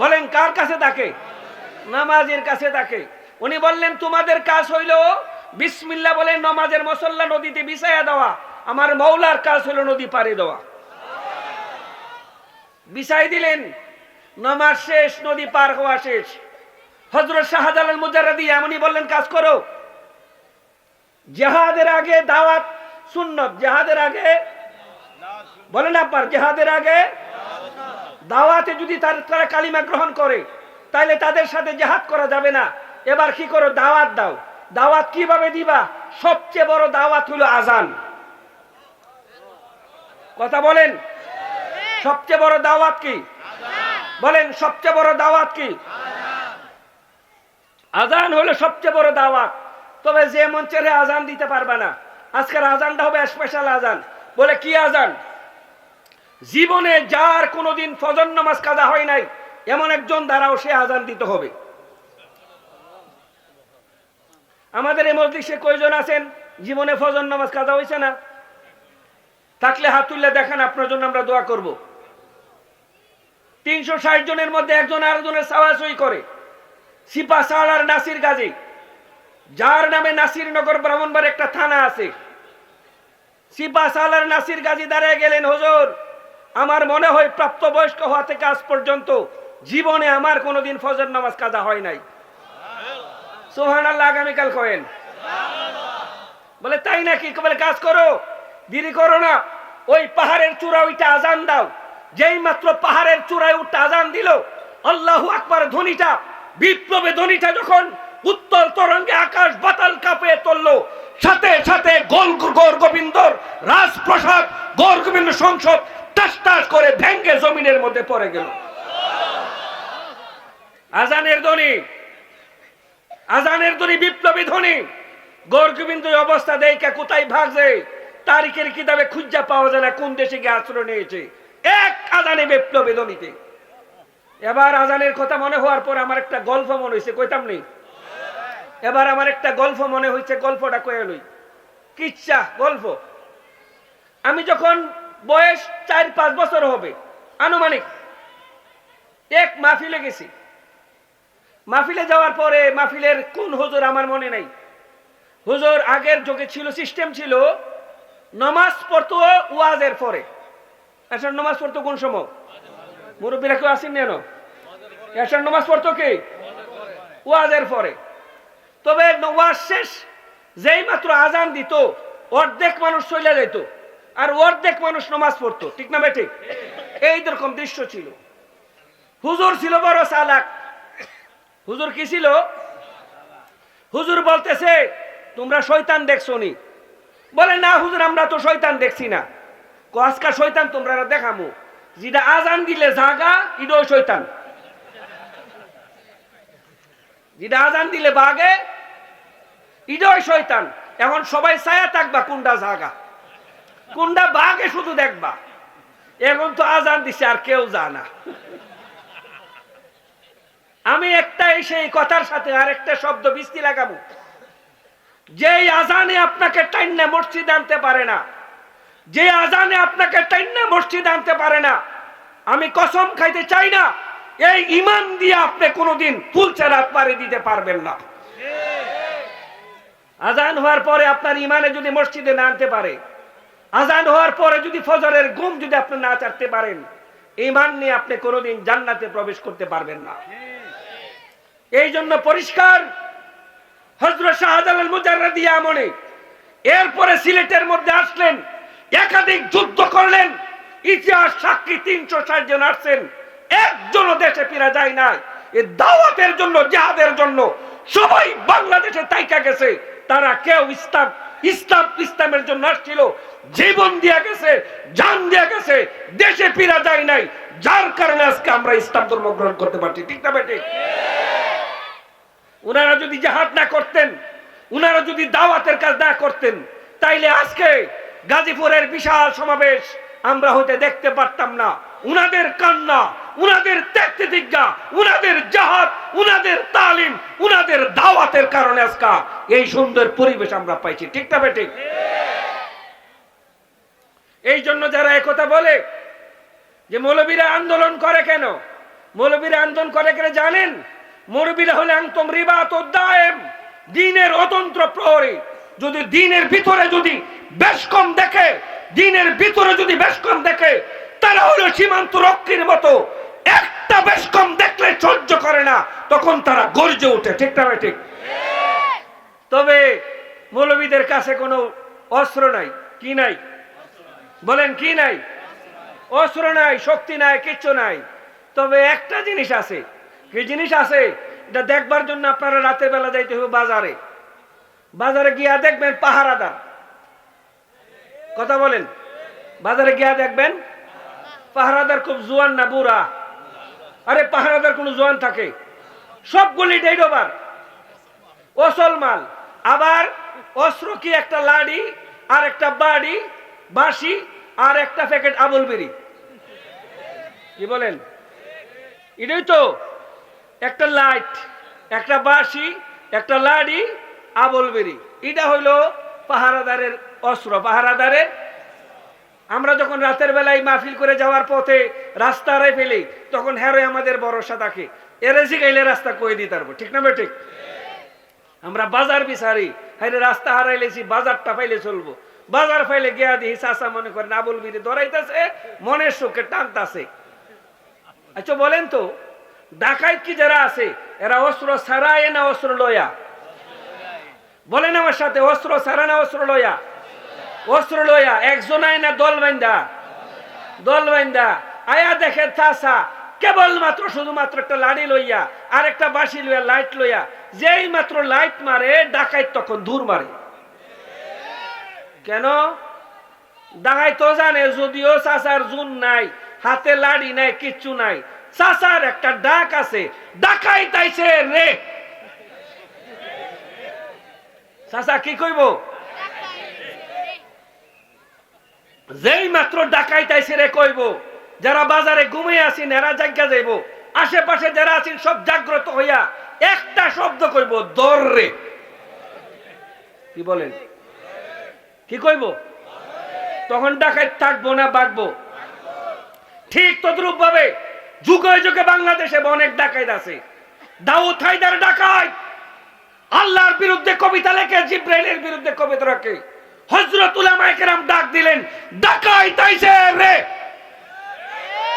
Speaker 1: বলেন? কার কাছে থাকে? নামাজের কাছে থাকে। উনি বললেন তোমাদের কাজ হইল বিসমিল্লাহ বলে নামাজের মুসল্লা নদীতে বিছায়া দেওয়া, আমার মওলার কাজ হইল নদী পাড়ি দেওয়া। বিছাই দিলেন, নামাজ শেষ, নদী পার হওয়া শেষ। হযরত শাহজালাল মুজাররাদি এমনই বললেন কাজ করো। জিহাদের আগে দাওয়াত সুন্নত, জিহাদের আগে বলেন আপনার, জিহাদের আগে দাওয়াতে যদি তারা কালিমা গ্রহণ করে তাহলে তাদের সাথে জিহাদ করা যাবে না। এবার কি করো? দাওয়াত দাও। দাওয়াত কিভাবে দিবা? সবচেয়ে বড় দাওয়াত হলো আজান। কথা বলেন, সবচেয়ে বড় দাওয়াত কি? বলেন, সবচেয়ে বড় দাওয়াত কি? আজান হলো সবচেয়ে বড় দাওয়াত। তবে যে মঞ্চে আজান দিতে পারবে না, আজকের আজানটা হবে স্পেশাল আজান। বলে কি আজান? জীবনে যার কোনোদিন ফজর নামাজ কাজা হয় নাই এমন একজন দ্বারাও সে আজান দিতে হবে। আমাদের এই মজলিসে কয়জন আছেন জীবনে ফজর নামাজ কাজা হয়েছে না? থাকলে হাত তুলে দেখান, আপনার জন্য আমরা দোয়া করব। 360 জনের মধ্যে একজন আরেকজনের সাওয়াসই করে। সিপাহসালার নাসির গাজী, যার নামে নাসিরনগর ব্রাহ্মণবাড়ির একটা থানা আছে, সিপাহসালার নাসির গাজী দাঁড়িয়ে গেলেন, হুজুর আমার মনে হয় প্রাপ্তবয়স্ক হওয়া থেকে আজ পর্যন্ত জীবনে আমার কোনোদিন ফজর নামাজ কাজা হয় নাই। সুবহানাল্লাহ। আগামীকাল করেন। বলে তাই নাকি? বলে কাজ করো, দেরি করো না, ওই পাহাড়ের চূড়া ওইটা আজান দাও। যেই মাত্র পাহাড়ের চূড়ায় উঠতে আজান দিল, আল্লাহু আকবার ধ্বনিটা, বিপ্লবে ধ্বনিটা যখন উত্তল তরঙ্গে আকাশ বাতাল কাঁপিয়ে তুলল, সাথে সাথে গৌর গোবিন্দর রাজপ্রাসাদ, গৌর গোবিন্দ সংসদ টাস টাস করে ভেঙ্গে জমিনের মধ্যে পড়ে গেল। আজানের ধ্বনি, আজানের ধ্বনি, বিপ্লবী ধ্বনি। গৌর গোবিন্দ অবস্থা দেখে কোথায় ভাগছে তারিখের কিতাবে খুঁজা পাওয়া যায় না, কোন দেশে গিয়ে আশ্রয় নিয়েছে। এক আজানে বিপ্লবী ধ্বনিতে। এবার আজানের কথা মনে হওয়ার পর আমার একটা গল্প মনে হয়েছে, কইতাম নেই? এবার আমার একটা গল্প মনে হয়েছে, গল্পটা কয়ে লই। কিচ্ছা গল্প। আমি যখন বয়স 4-5 বছর হবে আনুমানিক, এক মাহফিলে গেছি। মাহফিলে যাওয়ার পরে মাহফিলের কোন হুজুর আমার মনে নাই। হুজুর আগের যুগে ছিল, সিস্টেম ছিল নামাজ পড়তো ওয়াজের পরে। এসার নামাজ পড়তো কোন সময়? মুরব্বীরা কেউ আসেন কেন? এসার নামাজ পড়তো কে? ওয়াজের পরে। তবে ওয়াজ শেষ যেই মাত্র আজান দিত অর্ধেক মানুষ চলে যেত আর অর্ধেক মানুষ নামাজ পড়তো, ঠিক না বেঠিক? এইরকম দৃশ্য ছিল। হুজুর ছিল বড় চালাক। হুজুর কি ছিল? হুজুর বলতেছে তোমরা শয়তান দেখছো নি? বলে না হুজুর আমরা তো শয়তান দেখছি না। আজকা শয়তান তোমরা দেখামু, যেটা আজান দিলে জাগা এটাও শয়তান, যেটা আজান দিলে বাগে এটাও শয়তান। এখন সবাই ছায়া থাকবা কোনটা জাগা কোনটা বাগে শুধু দেখবা। এখন তো আজান দিছে আর কেউ জানা। আমি একটা সেই কথার সাথে আরেকটা শব্দ বিস্তি লাগাবো। যেই আজানে আপনাকে টাইন্না মসজিদ আনতে পারে না, যে আজানে আপনাকে টাইন্না মসজিদ আনতে পারে না, আমি কসম খাইতে চাই না এই ঈমান দিয়ে আপনি কোনোদিন ফুলচেরাত পারে দিতে পারবেন না। আজান হওয়ার পরে আপনার ঈমানে যদি মসজিদে না আনতে পারে, আজান হওয়ার পরে যদি ফজরের ঘুম যদি আপনি না চাটতে পারেন, ঈমান নিয়ে আপনি কোনোদিন জান্নাতে প্রবেশ করতে পারবেন না। এই জন্য পরিষ্কার হযরত শাহজালাল মুজাররদি আমনে এরপরে সিলেটের মধ্যে আসলেন, একাধিক যুদ্ধ করলেন, ইতিহাস সাক্ষী 360 জন আসছেন, একজনও দেশে ফিরে যায় না। এই দাওয়াতের জন্য, জিহাদের জন্য সবাই বাংলাদেশে তাইকা গেছে। তারা কেউ ইসলামের জন্য আসছিল, জীবন দিয়ে গেছে, জান দিয়ে গেছে, দেশে ফিরে যায় নাই। যার কারণে আজকে আমরা ইসলাম ধর্ম গ্রহণ করতে পারছি, ঠিক না বেঠিক? উনারা যদি জিহাদ না করতেন, উনারা যদি দাওয়াতের কাজ না করতেন, তাইলে আজকে গাজীপুরের বিশাল সমাবেশ আমরা হইতে দেখতে পারতাম না। উনাদের কান্না, উনাদের ত্যাগতিজ্ঞা, উনাদের জিহাদ, উনাদের তালিম, উনাদের দাওয়াতের কারণে আজকে এই সুন্দর পরিবেশ আমরা পাইছি, ঠিক না বেঠিক? এই জন্য যারা একথা বলে যে মৌলবীরা আন্দোলন করে কেন, মৌলবীরা আন্দোলন করে কেন জানেন? মৌলবীরা হলে আনতুম রিবাতুদ দায়েম, দ্বীনের অতন্ত্র প্রহরী। যদি দ্বীনের ভিতরে যদি বেশকম দেখে, দ্বীনের ভিতরে যদি বেশকম দেখে, তারা হলো সীমান্ত রক্ষীর মতো। একটা বেশকম দেখলে সহ্য করে না, তখন তারা গর্জে ওঠে, ঠিক না ঠিক? তবে মৌলবীদের কাছে কোনো অস্ত্র নাই, কি নাই বলেন? কি নাই? অস্ত্র নাই, শক্তি নাই, কিচ্ছু নাই। তবে একটা জিনিস আছে। কি জিনিস আছে? এটা দেখবার জন্য আপনারা রাতের বেলা যাইতে হবে বাজারে। বাজারে গিয়া দেখবেন পাহারাদার। কথা বলেন, বাজারে গিয়া দেখবেন পাহারাদার খুব জোয়ান না বুড়া? আরে পাহারাদার কোন জোয়ান থাকে? সবগুলি ডেডোবার, অসল মাল। আবার অস্ত্র কি? একটা লাড়ি আর একটা বাড়ি, বাঁশি আর একটা প্যাকেট আবুল বিড়ি। কি বলেন? এটাই তো একটা লাইট, একটা বাঁশি, একটা লাড়ি, আবুল বিড়ি। এটা হইলো পাহারাদারের অস্ত্র, পাহারাদারের। আমরা যখন রাতের বেলায় মাহফিল করে যাওয়ার পথে রাস্তা হারাই ফেলি, তখন হ্যারো আমাদের ভরসা থাকে, এরে জিগাইলে রাস্তা কয়ে দিতে পারবো, ঠিক না বেঠিক? আমরা বাজার বিচারি, হ্যাঁ রাস্তা হারাইলেছি, বাজারটা পাইলে চলবো। বাজার পাইলে গিয়া দিই চাষা মনে করেন আবুল বিড়ি ধরাইতেছে, মনের সুখে টানতাছে। আচ্ছা বলেন তো, ডাকাইত কি যারা আছে এরা অস্ত্র ছাড়ায় না অস্ত্র লয়া? বলেন আমার সাথে, অস্ত্র ছাড়া না অস্ত্র লয়া? অস্ত্র লয়া। একজন আয় না দল বাইন্দা? দল বাইন্দা আয়া দেখে চাষা কেবলমাত্র শুধুমাত্র একটা লাড়ি লইয়া আর একটা বাঁশি লইয়া, লাইট লইয়া। যেই মাত্র লাইট মারে ডাকাইত তখন দূর মারে। কেন? ডাকাইত তো জানে যদিও চাষার জুন নাই, হাতে লাড়ি নাই, কিচ্ছু নাই, চাষার একটা ডাক আছে, ডাকাইত আইছে রে। চাষা কি কইব? যেই মাত্র ডাকাইত আইছে রে কইব। যারা বাজারে ঘুমিয়ে আছেন এরা জায়গা যাইব, আশেপাশে যারা আছেন সব জাগ্রত হইয়া একটা শব্দ কইব, দর রে। কি বলেন? কি কইব? তখন ডাকাইত থাকবো না বাগবো? ঠিক তদ্রূপ ভাবে যুগে যুগে বাংলাদেশে অনেক ডাকাইত আছে। দাউদ হায়দার ডাকাইত, আল্লাহর বিরুদ্ধে কবিতা লেখে, জিব্রাইলের বিরুদ্ধে কবিতা রাখে। হযরত উলামায়ে কেরাম ডাক দিলেন, ডাকাইত আইছে রে।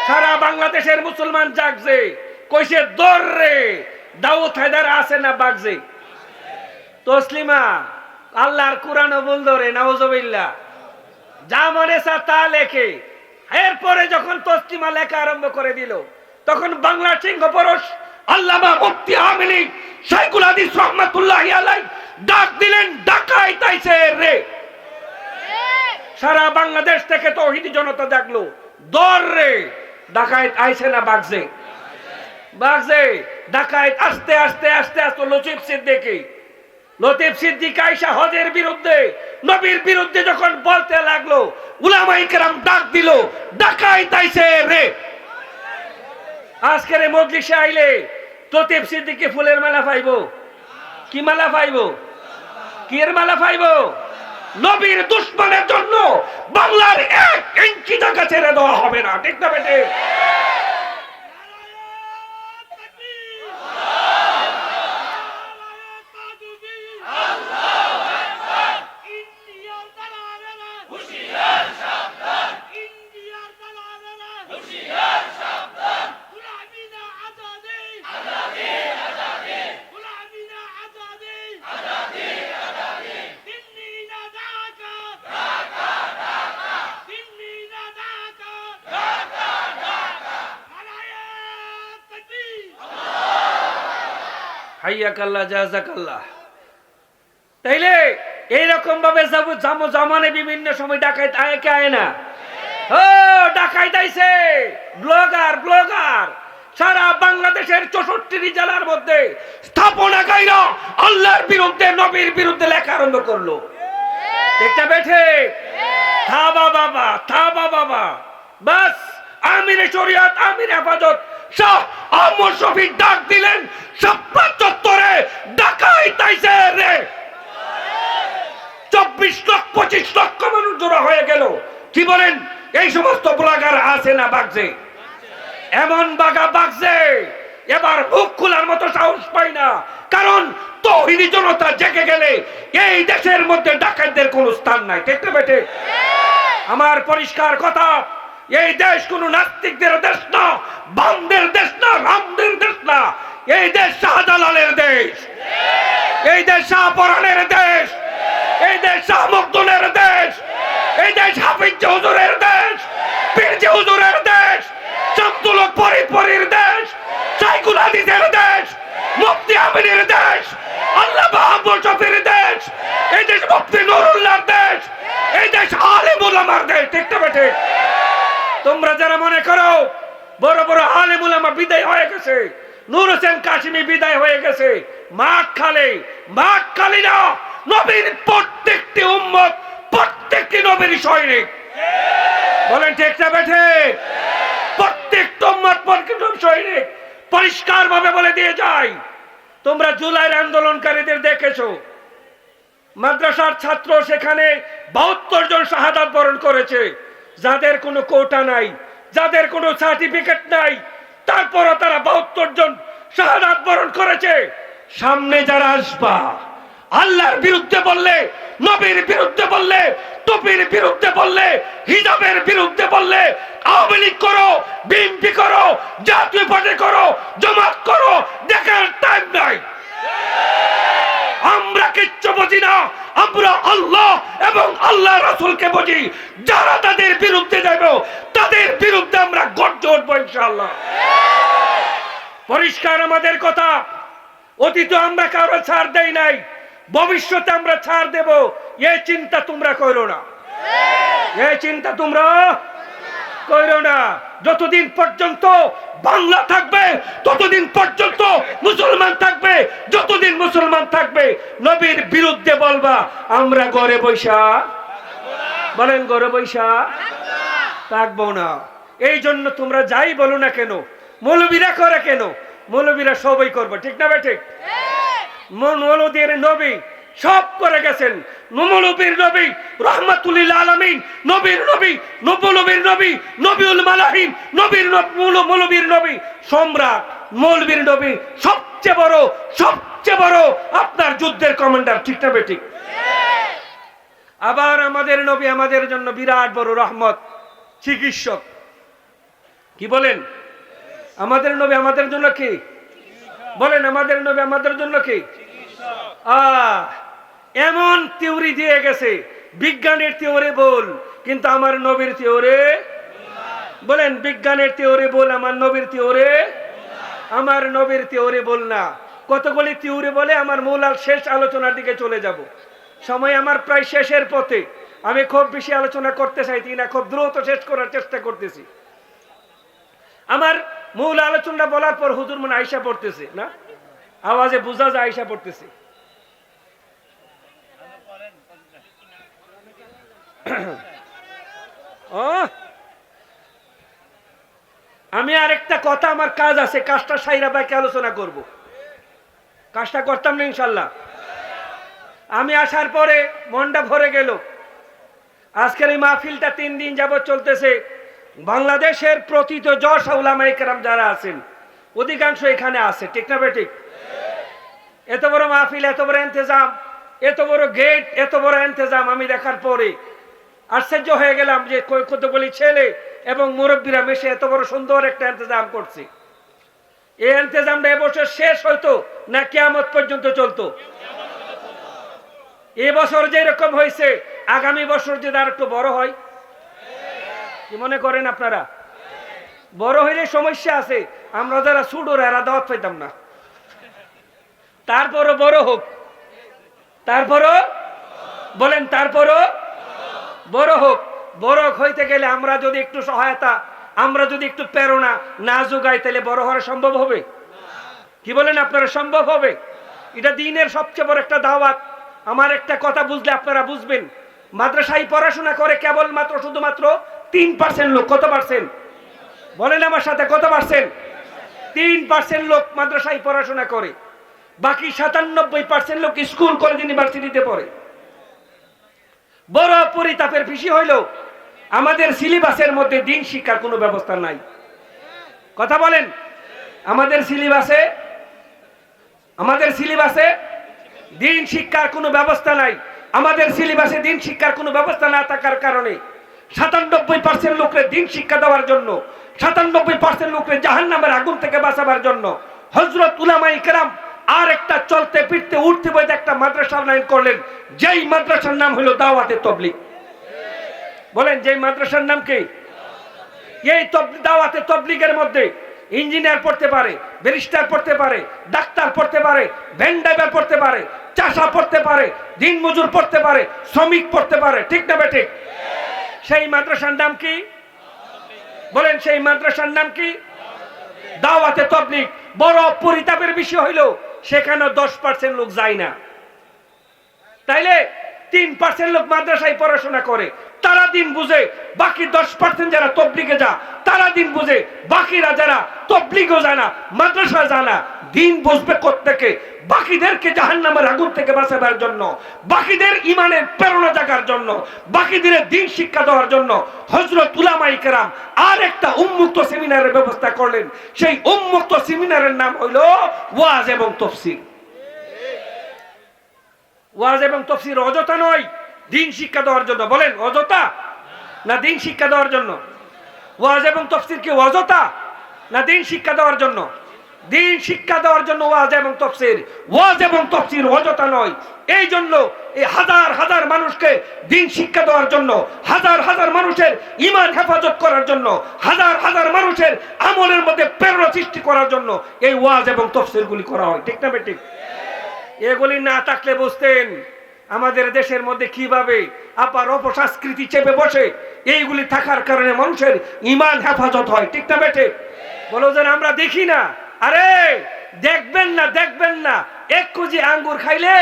Speaker 1: সারা বাংলাদেশের মুসলমান জাগছে, কইছে দর রে। দাউদ হায়দার আছে না বাগজে? তসলিমা আল্লাহর কোরআনও বলতো রে, নাউজুবিল্লাহ। যা মনে চা তা লেখে। এরপরে যখন তসলিমা লেখা আরম্ভ করে দিল, তখন বাংলার সিংহ পুরুষ আল্লামা মুফতি আমিনী শাইখুল হাদিস রাহমাতুল্লাহি আলাইহি ডাক দিলেন, ডাকাইত আইছে রে। সারা বাংলাদেশ থেকে তৌহিদি জনতা দেখলো, দর রে, ডাকাইত আইছে না বাগজে? বাগজে। ডাকাইত আস্তে আস্তে আস্তে আস্তে লতিফ সিদ্দিকী, লতিফ সিদ্দিক আয়েশা হজের বিরুদ্ধে, নবীর বিরুদ্ধে যখন বলতে লাগলো, উলামায়ে কেরাম ডাক দিল, ডাকাইত আইছে রে। আজকের এই মজলিসে আইলে লতিফ সিদ্দিকী ফুলের মালা পাইবো? কি মালা পাইবো? কি এর মালা পাইবো? নবীর দুশমনের জন্য বাংলার 1 ইঞ্চি জায়গা ছেড়ে দেওয়া হবে না, ঠিক না বেটে? হাইয়াকাল্লাহ জাযাকাল্লাহ। তাইলে এইরকম ভাবে জামানে বিভিন্ন সময় ডাকাইত আয় কে আয় না? ও ডাকাইত আইছে ব্লগার সারা বাংলাদেশের 64 জেলার মধ্যে স্থাপনা গাইরা আল্লাহর বিরুদ্ধে, নবীর বিরুদ্ধে লেখা আরম্ভ করলো। একটা বেঠে থাবা বাবা বাস। আমির শরিয়াত, আমির হেফাজত শাহ আহমদ শফিক ডাক দিলেন, শাপলা চত্বরে ডাকাইত আইছে রে। 24 লাখ 25 লক্ষ মানুষ জড়ো হয়ে গেল। কি বলেন? এই সমস্ত ব্লগার আছে না বাগজে? এমন বাগা বাগজে এবার মুখ খোলার মতো সাহস পাই না, কারণ তৌহিদি জনতা জেগে গেলে এই দেশের মধ্যে ডাকাতদের কোনো স্থান নাই, ঠিক না বেটে? আমার পরিষ্কার কথা, এই দেশ কোন নাস্তিকদের দেশ না, বামদের দেশ না, রামদের দেশ না। এই দেশ শাহজালালের দেশ, এই দেশ শাহপরানের দেশ, এই দেশ শাহ মখদুমের দেশ, এই দেশ হাফিজ হুজুরের দেশ, পীর হুজুরের দেশ, শামসুল হক ফরিদপুরের দেশ, শাইখুল হাদিসের দেশ, মুফতি আমিনের দেশ, আল্লামা আহমদ শফির দেশ, এই দেশ মুফতি নুরুল্লাহর দেশ, এই দেশ আলেম উলামার দেশ, ঠিক না বেটে? তোমরা যারা মনে করো বড় বড় আলেম উলামা বিদায় হয়ে গেছে, নূর হোসেন কাশিমি বিদায় হয়ে গেছে, মাঠ খালি না। নবীর প্রত্যেকটি উম্মত, প্রত্যেকটি নবীর সৈনিক, বলেন ঠিক না বেঠে? প্রত্যেকটা উম্মত প্রত্যেকটি সৈনিক। পরিষ্কার ভাবে বলে দিয়ে যাই, তোমরা জুলাইয়ের আন্দোলনকারীদের দেখেছো, মাদ্রাসার ছাত্র সেখানে 72 জন শাহাদাত বরণ করেছে, যাদের কোনো কোটা নাই, যাদের কোনো সার্টিফিকেট নাই, তারপরও তারা 72 জন শাহাদাত বরণ করেছে। সামনে যারা আসবা, আল্লাহর বিরুদ্ধে বললে, নবীর বিরুদ্ধে বললে, টুপির বিরুদ্ধে বললে, হিজাবের বিরুদ্ধে বললে, আওয়ামী লীগ করো, বিএনপি করো, জাতীয় পার্টি করো, জামাত করো, দেখার টাইম নাই। আমরা কিচ্ছু বুঝি না, আমরা আল্লাহ এবং আল্লাহ রাসূলকে বুঝি। যারা তাদের বিরুদ্ধে যাইব, তাদের বিরুদ্ধে আমরা গর্জে উঠবো ইনশাআল্লাহ। পরিষ্কার আমাদের কথা, অতীতে আমরা কারো ছাড় দেই নাই, ভবিষ্যতে আমরা ছাড় দেব, এই চিন্তা তোমরা করো না, এই চিন্তা তোমরা করো না। যতদিন পর্যন্ত বাংলা থাকবে, ততদিন পর্যন্ত মুসলমান থাকবে, যতদিন মুসলমান থাকবে নবীর বিরুদ্ধে বলবা, আমরা ঘরে বৈশা, বলেন ঘরে বৈশা থাকবো না। এই জন্য তোমরা যাই বলো না কেন, মৌলবীরা করে কেন, মৌলবীরা সবই করবে, ঠিক না বে ঠিক? মৌলবীর নবী সব করে গেছেন, মৌলবীর নবী রাহমাতুল আলামিন, নবীর নবী, নবীর নবী, নবীউল মালাহিন, মৌলবীর নবী সম্রাট, মৌলবীর নবী সবচেয়ে বড় আপনার যুদ্ধের কমান্ডার, ঠিক না বে ঠিক? আবার আমাদের নবী আমাদের জন্য বিরাট বড় রহমত, চিকিৎসক। কি বলেন? আমাদের নবী আমাদের জন্য কি বলেন আমাদের নবী আমাদের জন্য কি এমন থিওরি দিয়ে গেছে, বিজ্ঞানের থিওরি বল কিন্তু আমার নবীর থিওরি, বলেন বিজ্ঞানের থিওরি বল আমার নবীর থিওরি, আমার নবীর থিওরি বল না। কতগুলি থিওরি বলে আমার মূল শেষ আলোচনার দিকে চলে যাব, সময় আমার প্রায় শেষের পথে। আমি খুব বেশি আলোচনা করতে চাইছি না, খুব দ্রুত শেষ করার চেষ্টা করতেছি। আমার মূল আলোচনা বলার পর হুজুর মনে আয়সা পড়তেছে না, আওয়াজে বোঝা যায় আয়সা পড়তেছে। আমি আরেকটা কথা, আমার কাজ আছে, কাজটা সাইরা বাইকে আলোচনা করব। কাজটা করতাম না ইনশাল্লাহ। আমি আসার পরে মনটা ভরে গেল। আজকের এই মাহফিলটা 3 দিন যাবত চলতেছে। বাংলাদেশের প্রথিত যশ উলামায়ে কেরাম যারা আছেন অধিকাংশ এখানে আছে, ঠিক না বেঠিক? এত বড় মাহফিল, এত বড় ইন্তজাম, এত বড় গেট, এত বড় ইন্তজাম আমি দেখার পরে আশ্চর্য হয়ে গেলাম যে কতগুলি ছেলে এবং মুরব্বীরা মিশে এত বড় সুন্দর একটা ইন্তজাম করছে। এই ইন্তজামটা এবছর শেষ হইতো না কিয়ামত পর্যন্ত চলতো? এবছর যেরকম হয়েছে আগামী বছর যদি আর একটু বড় হয়, কি মনে করেন আপনারা? বড় হইলে সমস্যা আছে, আমরা যারা সুডোর এরা দাওয়াত পাইতাম না। তারপরও বড় হোক, তারপরও বলেন তারপরও বড় হোক। বড় হইতে গেলে আমরা যদি একটু সহায়তা, আমরা যদি একটু প্রেরণা না যোগাই তাহলে বড় হওয়া সম্ভব হবে? কি বলেন আপনারা, সম্ভব হবে? এটা দিনের সবচেয়ে বড় একটা দাওয়াত। আমার একটা কথা বুঝলে আপনারা বুঝবেন, মাদ্রাসায় পড়াশোনা করে কেবলমাত্র শুধুমাত্র 3% লোক। কত পার্সেন্ট বলেন আমার সাথে, কত পার্সেন্ট? 3% লোক মাদ্রাসায় পড়াশোনা করে, বাকি 97% লোক স্কুল কলেজ ইউনিভার্সিটিতে পড়ে। বড় পরিতাপের বিষয় হইল আমাদের সিলেবাসের মধ্যে দিন শিক্ষার কোনো ব্যবস্থা নাই। কথা বলেন, আমাদের সিলেবাসে দিন শিক্ষার কোনো ব্যবস্থা নাই। আমাদের সিলেবাসে দিন শিক্ষার কোনো ব্যবস্থা না থাকার কারণে 97% লোককে দিন শিক্ষা দেওয়ার জন্য, 97% লোককে জাহান্নামের আগুন থেকে বাঁচাবার জন্য হযরত উলামায়ে কেরাম আর একটা চলতে ফিরতে উঠতে বইতে একটা মাদ্রাসা নাম করলেন, যেই মাদ্রাসার নাম হলো দাওয়াতে তবলিগ। বলেন যেই মাদ্রাসার নাম কি? এই দাওয়াতে তবলিগের মধ্যে ইঞ্জিনিয়ার পড়তে পারে, ব্যারিস্টার পড়তে পারে, ডাক্তার পড়তে পারে, ভ্যান ড্রাইভার পড়তে পারে, চাষা পড়তে পারে, দিন মজুর পড়তে পারে, শ্রমিক পড়তে পারে, ঠিক না বেঠিক? সেই মাদ্রাসার নাম কি? বলেন সেই মাদ্রাসার নাম কি? দাওয়াতে তবলিগ। বড় পরিতাপের বিষয় হইল সেখানে 10% লোক যায় না। তাইলে 3% লোক মাদ্রাসায় পড়াশোনা করে, তারা দিন বুঝে। বাকি 10% যারা তবলিগে যা তারা দিন বুঝে, বাকিরা যারা তবলিগও যায় না, মাদ্রাসা যায় না, দিন বুঝবে কোত্থেকে? বাকিদেরকে জাহান্নামের আগুন থেকে বাঁচাবার জন্য, বাকিদের ইমানের প্রেরণা জাগার জন্য, বাকিদের দিন শিক্ষা দেওয়ার জন্য হযরত উলামায়ে কেরাম আর একটা উন্মুক্ত সেমিনারের ব্যবস্থা করলেন। সেই উন্মুক্ত সেমিনারের নাম হইল ওয়াজ এবং তাফসীর। ওয়াজ এবং তাফসীর অযথা নয়, দিন শিক্ষা দেওয়ার জন্য। বলেন অযথা না দিন শিক্ষা দেওয়ার জন্য? ওয়াজ এবং তাফসীর কি অযথা না দিন শিক্ষা দেওয়ার জন্য? দিন শিক্ষা দেওয়ার জন্য ওয়াজ এবং তাফসীর। ওয়াজ এবং তাফসীর অযথা নয়। এই জন্য এই হাজার হাজার মানুষকে দিন শিক্ষা দেওয়ার জন্য, হাজার হাজার মানুষের ঈমান হেফাজত করার জন্য, হাজার হাজার মানুষের আমলের মধ্যে প্রেরণা সৃষ্টি করার জন্য এই ওয়াজ এবং তাফসীরগুলি করা হয়, ঠিক না বেঠিক? এগুলি না থাকলে বুঝতেন আমাদের দেশের মধ্যে কিভাবে আপার অপসংস্কৃতি চেপে বসে। এইগুলি থাকার কারণে মানুষের ঈমান হেফাজত হয়, ঠিক না বেঠিক? বলো যে আমরা দেখি না। আরে দেখবেন না, দেখবেন না। 1 কেজি আঙ্গুর খাইলে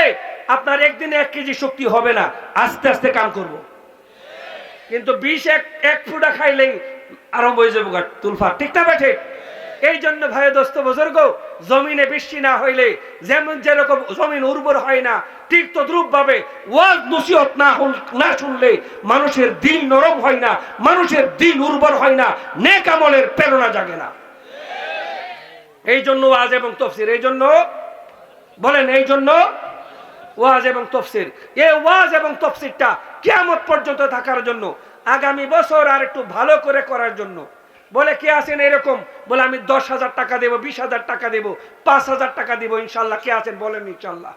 Speaker 1: আপনার একদিনে 1 কেজি শক্তি হবে না, আস্তে আস্তে কাম করব। কিন্তু 20 এক ফুটা খাইলেই আরম্ভ হয়ে যাবে তুলফা, ঠিক না বেঠিক? এই জন্য ভাই দোস্ত বুজুর্গ, জমিনে বৃষ্টি না হইলে যেরকম জমিন উর্বর হয় না, ঠিক তদ্রূপ ভাবে ওয়াজ নসিহত না শুনলে মানুষের দিল নরম হয় না, মানুষের দিল উর্বর হয় না, নেক আমলের প্রেরণা জাগে না। এই জন্য ওয়াজ এবং তাফসীর, এই জন্য বলেন এই জন্য ওয়াজ এবং তাফসীর। এই ওয়াজ এবং তাফসীরটা কিয়ামত পর্যন্ত থাকার জন্য, আগামী বছর আর একটু ভালো করে করার জন্য
Speaker 2: বলে কে আছেন এরকম? বলে আমি 10,000 টাকা দেবো, 20,000 টাকা দেবো, 5,000 টাকা দেবো ইনশাল্লাহ। কে আছেন বলেন ইনশাল্লাহ?